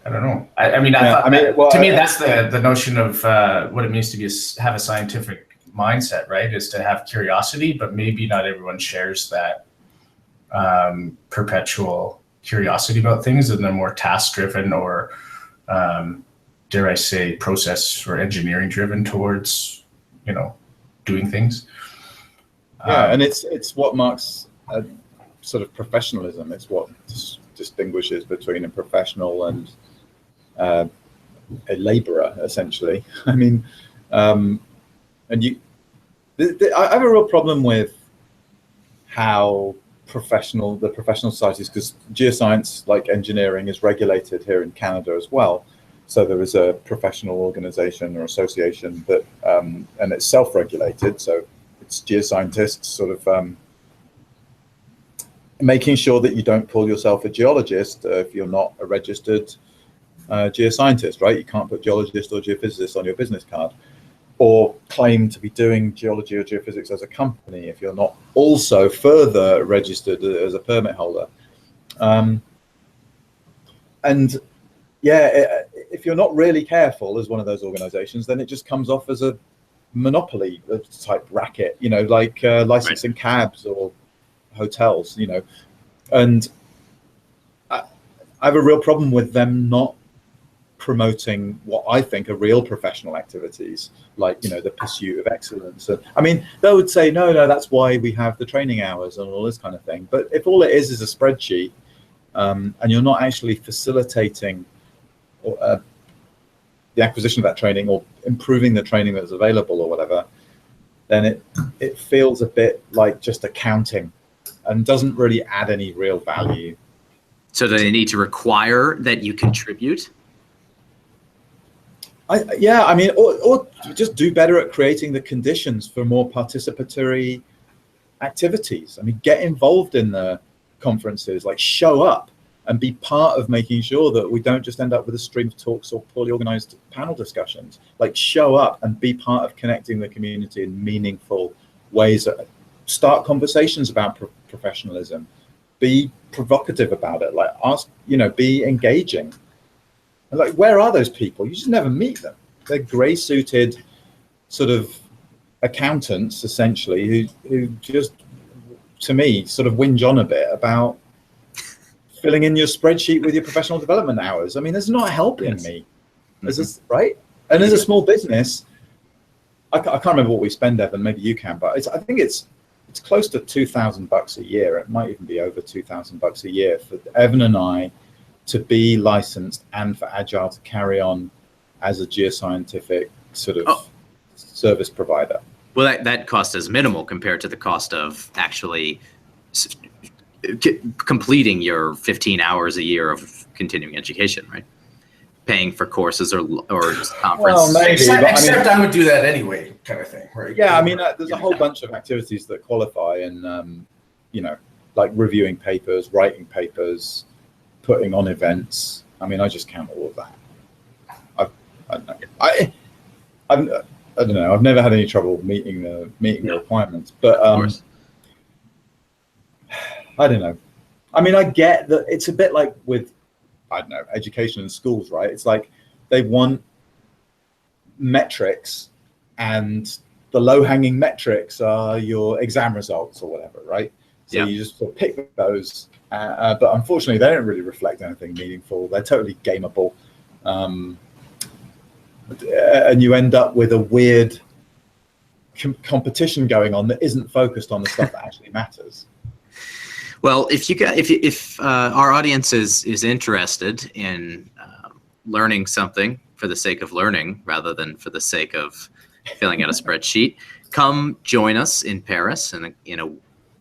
I don't know. To me, that's the notion of what it means to have a scientific mindset, right? Is to have curiosity, but maybe not everyone shares that perpetual curiosity about things, and they're more task-driven or, dare I say, process or engineering-driven towards, doing things. Yeah, and it's what marks sort of professionalism. It's what distinguishes between a professional and a laborer, essentially. I mean, I have a real problem with how the professional societies, because geoscience, like engineering, is regulated here in Canada as well. So there is a professional organization or association that, and it's self-regulated. So it's geoscientists sort of making sure that you don't call yourself a geologist if you're not a registered geoscientist, right? You can't put geologist or geophysicist on your business card, or claim to be doing geology or geophysics as a company if you're not also further registered as a permit holder. If you're not really careful as one of those organizations, then it just comes off as a monopoly type racket, like licensing cabs or hotels, and I have a real problem with them not promoting what I think are real professional activities, like the pursuit of excellence. And I mean, they would say no, that's why we have the training hours and all this kind of thing. But if all it is a spreadsheet, and you're not actually facilitating the acquisition of that training or improving the training that's available or whatever, then it feels a bit like just accounting and doesn't really add any real value. So do they need to require that you contribute? Or just do better at creating the conditions for more participatory activities. I mean, get involved in the conferences, like show up and be part of making sure that we don't just end up with a stream of talks or poorly organized panel discussions. Like show up and be part of connecting the community in meaningful ways. Start conversations about professionalism. Be provocative about it. Like ask, be engaging. And like, where are those people? You just never meet them. They're grey-suited sort of accountants, essentially, who just, to me, sort of whinge on a bit about filling in your spreadsheet with your professional development hours. I mean, that's not helping me. Right? And as a small business, I can't remember what we spend, Evan. Maybe you can, but I think it's close to $2,000 a year. It might even be over $2,000 a year for Evan and I to be licensed and for Agile to carry on as a geoscientific sort of service provider. Well, that cost is minimal compared to the cost of actually completing your 15 hours a year of continuing education, right? Paying for courses or conference. Well, maybe, except I would do that anyway, kind of thing, right? Yeah, I mean, there's a whole bunch of activities that qualify, and like reviewing papers, writing papers, putting on events. I mean, I just count all of that. I don't know. I've never had any trouble meeting the requirements, but I don't know. I mean, I get that it's a bit like with, I don't know, education in schools, right? It's like they want metrics, and the low-hanging metrics are your exam results or whatever, right? So you just sort of pick those, but unfortunately, they don't really reflect anything meaningful. They're totally gameable. And you end up with a weird competition going on that isn't focused on the stuff that actually matters. Well, if our audience is interested in learning something for the sake of learning rather than for the sake of filling out a spreadsheet, come join us in Paris in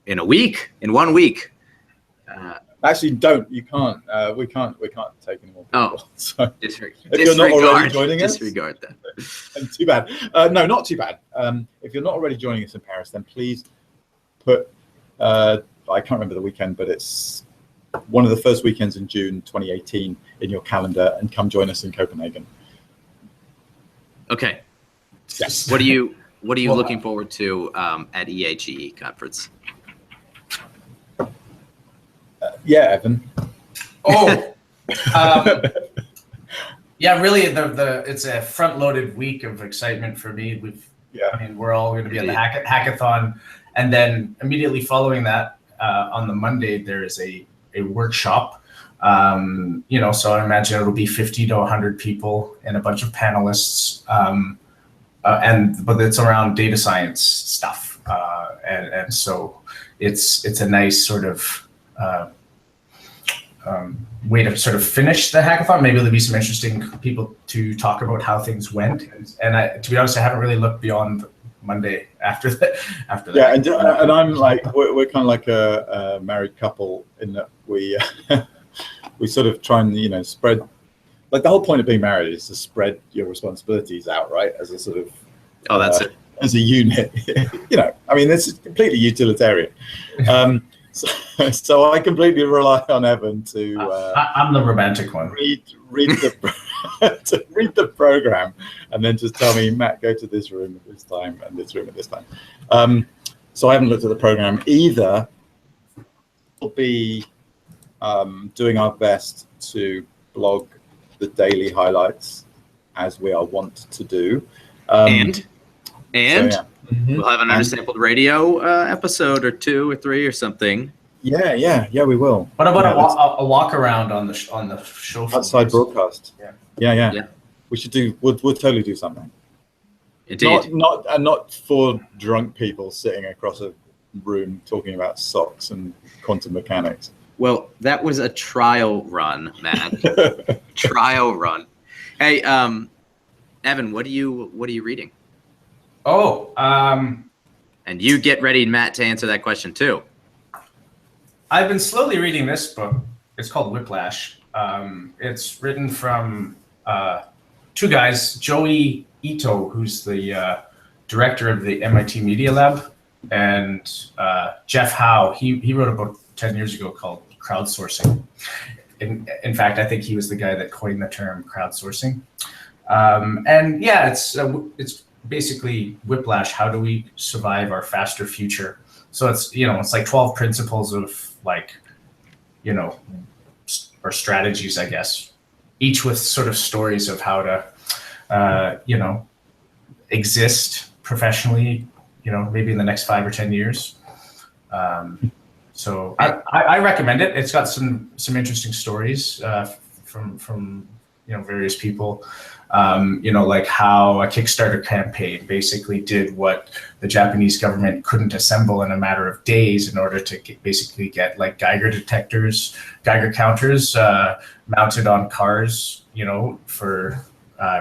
1 week. Actually, don't. You can't. We can't take any more people. Oh, so if you're not already joining us, disregard that. And too bad. No, not too bad. If you're not already joining us in Paris, then please put. I can't remember the weekend, but it's one of the first weekends in June 2018 in your calendar, and come join us in Copenhagen. Okay. Yes. What are you looking forward to at EAGE conference? Yeah, Evan. Yeah, really, it's a front-loaded week of excitement for me. I mean, we're all going to be at the hackathon, and then immediately following that, on the Monday, there is a workshop. So I imagine it'll be 50 to 100 people and a bunch of panelists, but it's around data science stuff, and so it's a nice sort of way to sort of finish the hackathon. Maybe there'll be some interesting people to talk about how things went. And to be honest, I haven't really looked beyond Monday after that. Yeah, and I'm like, we're kind of like a married couple in that we sort of try and spread. Like the whole point of being married is to spread your responsibilities out, right? As a sort of that's it. As a unit, I mean, this is completely utilitarian. So I completely rely on Evan to. I'm the romantic one. Read to read the program, and then just tell me, Matt, go to this room at this time and this room at this time. So I haven't looked at the program either. We'll be doing our best to blog the daily highlights as we are wont to do. And we'll have an Undersampled radio episode or 2 or 3 or something. Yeah, we will. What about a walk around on the show? Outside broadcast. Yeah. We should do. We'll totally do something. Indeed. Not for drunk people sitting across a room talking about socks and quantum mechanics. Well, that was a trial run, Matt. Trial run. Hey, Evan, what are you reading? And you get ready, Matt, to answer that question too. I've been slowly reading this book. It's called Whiplash. It's written from 2 guys, Joey Ito, who's the director of the MIT Media Lab, and Jeff Howe. He wrote a book 10 years ago called Crowdsourcing. In fact, I think he was the guy that coined the term crowdsourcing. And yeah, it's basically whiplash. How do we survive our faster future? So it's like 12 principles of or strategies, I guess, each with sort of stories of how to, exist professionally, maybe in the next 5 or 10 years. So I recommend it. It's got some interesting stories from various people. Like how a Kickstarter campaign basically did what the Japanese government couldn't assemble in a matter of days in order to basically get like Geiger counters mounted on cars, for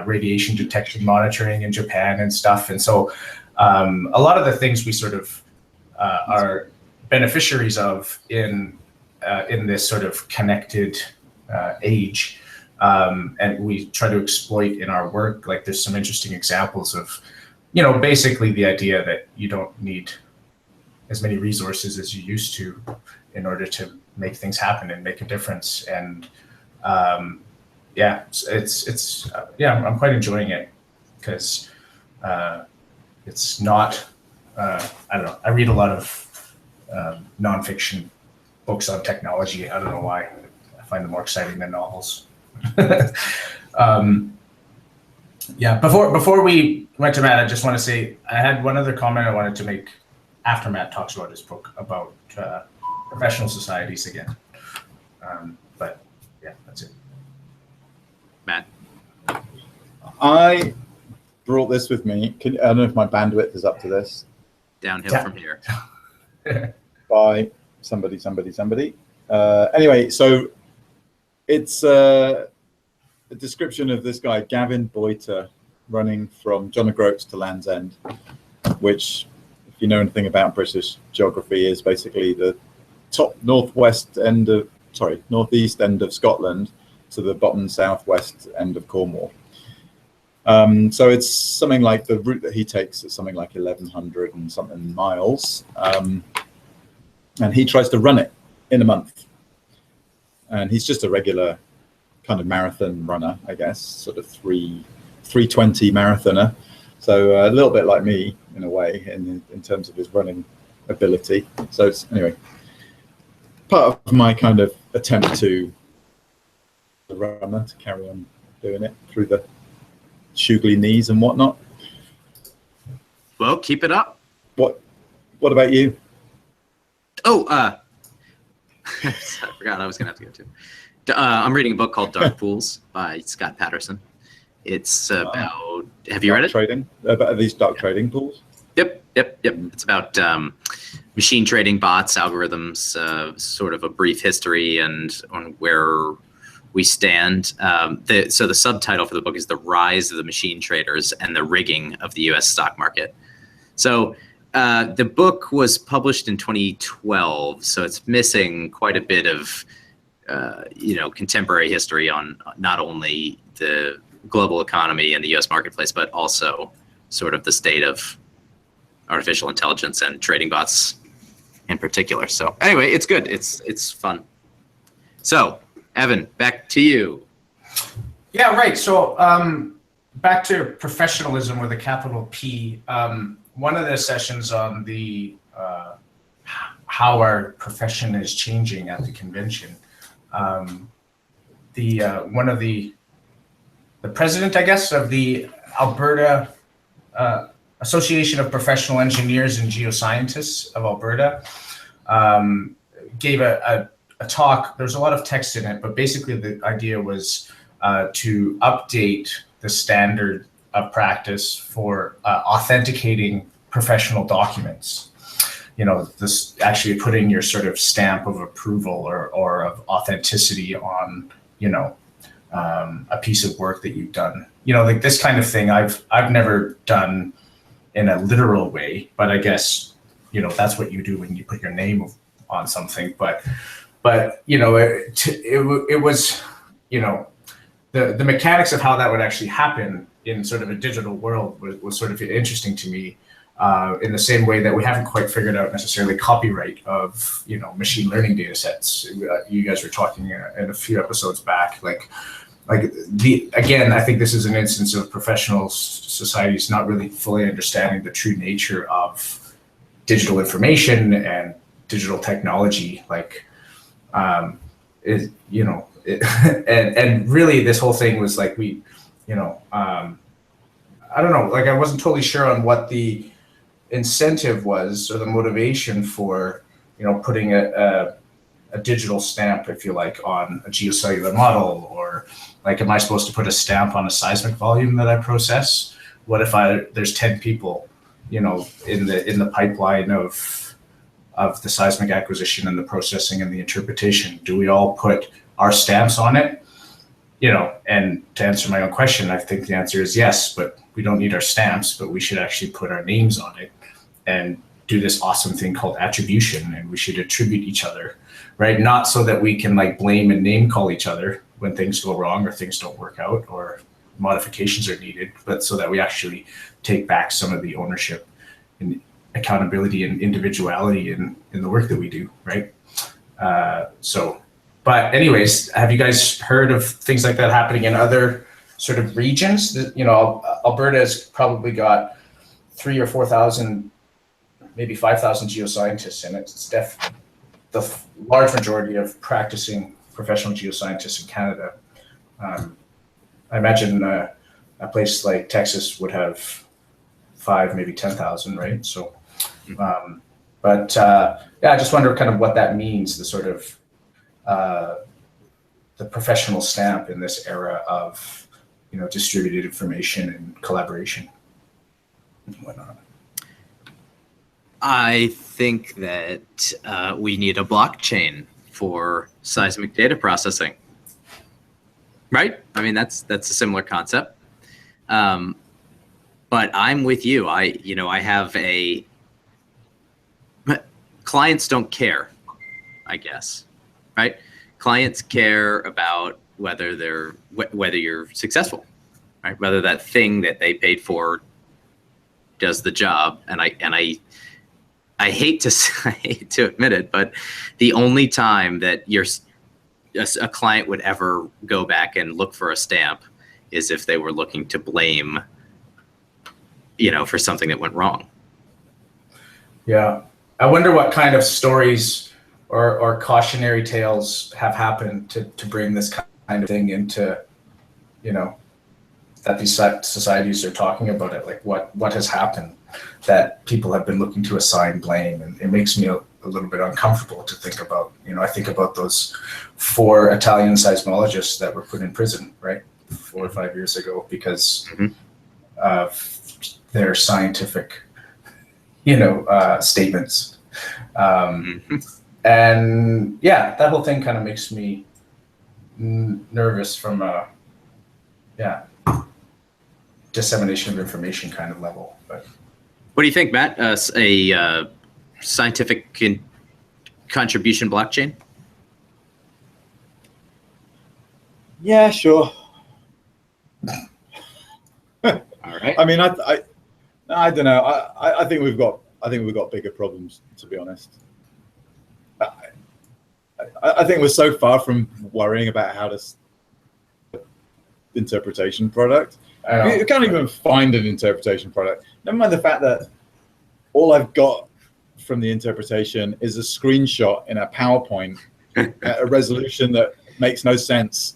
radiation detection monitoring in Japan and stuff. And so a lot of the things we sort of are beneficiaries of in this sort of connected age. And we try to exploit in our work. Like there's some interesting examples of, basically the idea that you don't need as many resources as you used to in order to make things happen and make a difference. And I'm quite enjoying it because it's not, I don't know, I read a lot of nonfiction books on technology. I don't know why. I find them more exciting than novels. Before we went to Matt, I just want to say I had one other comment I wanted to make after Matt talks about his book about professional societies again. But yeah, that's it. Matt, I brought this with me. I don't know if my bandwidth is up to this. Downhill from here. By somebody. Anyway, so it's a description of this guy, Gavin Boyter, running from John O'Groats to Land's End, which, if you know anything about British geography, is basically the top northeast end of Scotland to the bottom southwest end of Cornwall. So it's something like the route that he takes is something like 1,100 and something miles. And he tries to run it in a month. And he's just a regular kind of marathon runner, I guess, sort of 320 marathoner. So a little bit like me in a way, in terms of his running ability. So it's, anyway, part of my kind of attempt to the runner to carry on doing it through the shugly knees and whatnot. Well, keep it up. What about you? Oh, I forgot I was going to have to go to. I'm reading a book called Dark Pools by Scott Patterson. It's about, have you read it? Trading, about these dark trading pools? Yep. It's about machine trading bots, algorithms, sort of a brief history and on where we stand. So the subtitle for the book is The Rise of the Machine Traders and the Rigging of the U.S. Stock Market. So the book was published in 2012, so it's missing quite a bit of contemporary history on not only the global economy and the U.S. marketplace, but also sort of the state of artificial intelligence and trading bots in particular. So anyway, it's good. It's fun. So Evan, back to you. Yeah, right. So back to professionalism with a capital P. One of the sessions on the how our profession is changing at the convention. One of the president, I guess, of the Alberta Association of Professional Engineers and Geoscientists of Alberta gave a talk. There's a lot of text in it, but basically the idea was to update the standard of practice for authenticating professional documents. This actually putting your sort of stamp of approval or of authenticity on, a piece of work that you've done. Like this kind of thing I've never done in a literal way, but I guess, that's what you do when you put your name on something. But it was, the mechanics of how that would actually happen in sort of a digital world was sort of interesting to me. In the same way that we haven't quite figured out necessarily copyright of machine learning data sets. You guys were talking in a few episodes back, again, I think this is an instance of professional societies not really fully understanding the true nature of digital information and digital technology. and really this whole thing was like we, I don't know, like I wasn't totally sure on what the incentive was or the motivation for, putting a digital stamp, if you like, on a geocellular model, or like, am I supposed to put a stamp on a seismic volume that I process? What if there's 10 people, in the pipeline of the seismic acquisition and the processing and the interpretation? Do we all put our stamps on it? And to answer my own question, I think the answer is yes, but we don't need our stamps, but we should actually put our names on it and do this awesome thing called attribution, and we should attribute each other, right? Not so that we can like blame and name call each other when things go wrong or things don't work out or modifications are needed, but so that we actually take back some of the ownership and accountability and individuality in the work that we do, right? But anyways, have you guys heard of things like that happening in other sort of regions? Alberta has probably got 3,000 or 4,000, maybe 5,000 geoscientists in it. It's definitely the large majority of practicing professional geoscientists in Canada. I imagine a place like Texas would have 5, maybe 10,000, right? So, I just wonder kind of what that means, the sort of the professional stamp in this era of, distributed information and collaboration and whatnot. I think that we need a blockchain for seismic data processing, right? I mean, that's a similar concept. But I'm with you. I have clients don't care, I guess, right? Clients care about whether you're successful, right? Whether that thing that they paid for does the job. And I hate to admit it, but the only time that a client would ever go back and look for a stamp is if they were looking to blame, for something that went wrong. Yeah. I wonder what kind of stories or cautionary tales have happened to bring this kind of thing into, that these societies are talking about it. Like what has happened that people have been looking to assign blame, and it makes me a little bit uncomfortable to think about. I think about those 4 Italian seismologists that were put in prison, right, 4 or 5 years ago because of their scientific, statements. And yeah, that whole thing kind of makes me nervous from a dissemination of information kind of level. But what do you think, Matt? A scientific contribution blockchain? Yeah, sure. All right. I mean, I don't know. I think we've got bigger problems, to be honest. I think we're so far from worrying about how to interpretation product. You can't even find an interpretation product. Never mind the fact that all I've got from the interpretation is a screenshot in a PowerPoint at a resolution that makes no sense,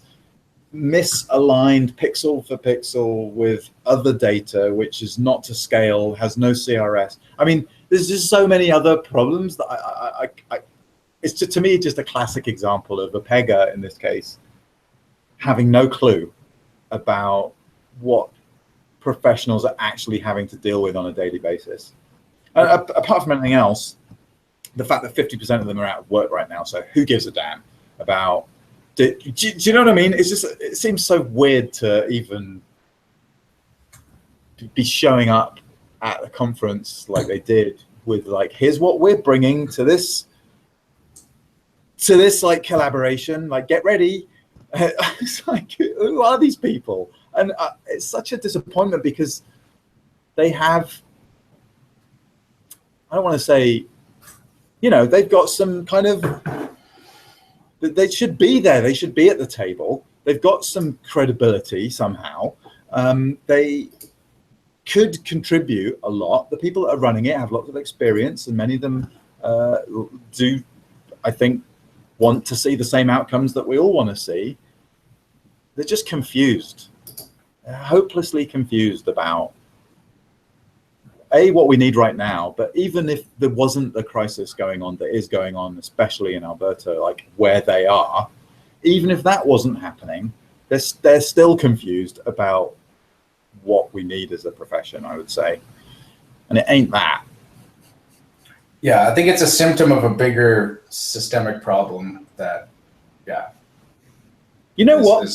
misaligned pixel for pixel with other data, which is not to scale, has no CRS. I mean, there's just so many other problems that it's just, to me, just a classic example of a pegger in this case having no clue about what professionals are actually having to deal with on a daily basis. Apart from anything else, the fact that 50% of them are out of work right now, so who gives a damn about? Do you know what I mean? It's just, it seems so weird to even be showing up at a conference like they did with like, here's what we're bringing to this like collaboration, like get ready. It's like, who are these people? And it's such a disappointment because they have, I don't want to say, they've got some kind of, they should be there. They should be at the table. They've got some credibility somehow. They could contribute a lot. The people that are running it have lots of experience, and many of them do, I think, want to see the same outcomes that we all want to see. They're just confused. They're hopelessly confused about what we need right now, but even if there wasn't a crisis going on that is going on, especially in Alberta, like where they are, even if that wasn't happening, they're still confused about what we need as a profession, I would say. And it ain't that. Yeah, I think it's a symptom of a bigger systemic problem that, yeah. You know what?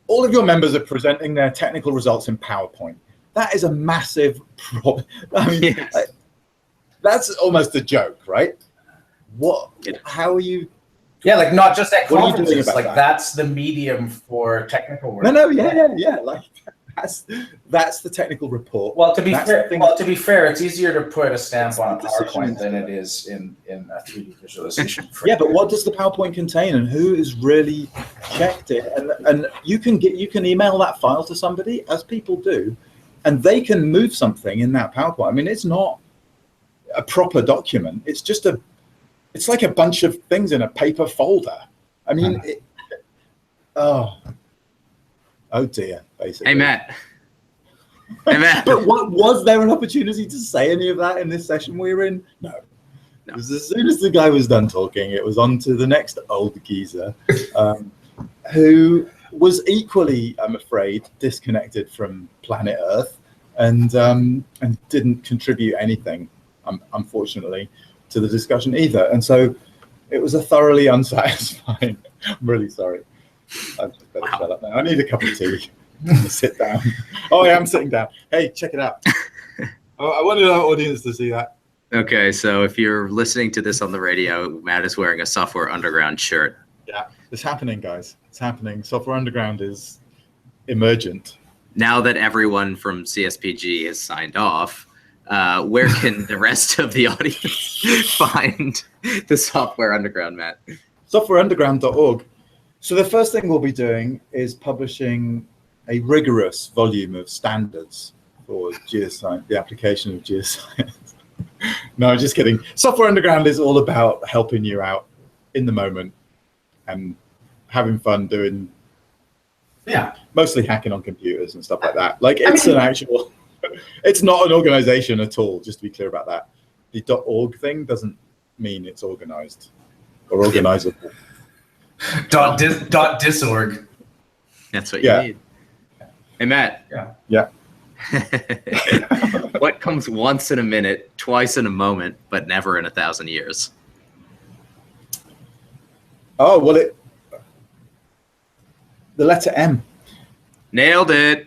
All of your members are presenting their technical results in PowerPoint. That is a massive problem. I mean, Yes. that's almost a joke, right? How are you? Yeah, like not just at What are you doing conferences, about like that? that's the medium for technical work. No, yeah. Like that's the technical report. Well, to be That's fair, the thing. it's easier to put a stamp on a PowerPoint than it is in a 3D visualization. Yeah, but what does the PowerPoint contain, and who has really checked it? And you can email that file to somebody, as people do, and they can move something in that PowerPoint. I mean, it's not a proper document. It's just it's like a bunch of things in a paper folder. I mean, oh dear, basically. Hey, Matt. But was there an opportunity to say any of that in this session we were in? No. Because as soon as the guy was done talking, it was on to the next old geezer, who was equally, I'm afraid, disconnected from planet Earth and didn't contribute anything, unfortunately, to the discussion either. And so it was a thoroughly unsatisfying. I'm really sorry. I just better shut up now. I need a cup of tea. Sit down. Oh, I am sitting down. Hey, check it out. I wanted our audience to see that. Okay, so if you're listening to this on the radio, Matt is wearing a Software Underground shirt. Yeah, it's happening, guys. It's happening. Software Underground is emergent. Now that everyone from CSPG has signed off, where can the rest of the audience find the Software Underground, Matt? Softwareunderground.org. So the first thing we'll be doing is publishing a rigorous volume of standards for geoscience, the application of geoscience. No, just kidding. Software Underground is all about helping you out in the moment and having fun doing, mostly hacking on computers and stuff like that. Like it's it's not an organization at all, just to be clear about that. The .org thing doesn't mean it's organized or organizable. .disorg. That's what you need. Hey, Matt. Yeah. What comes once in a minute, twice in a moment, but never in 1,000 years? Oh, well, the letter M. Nailed it.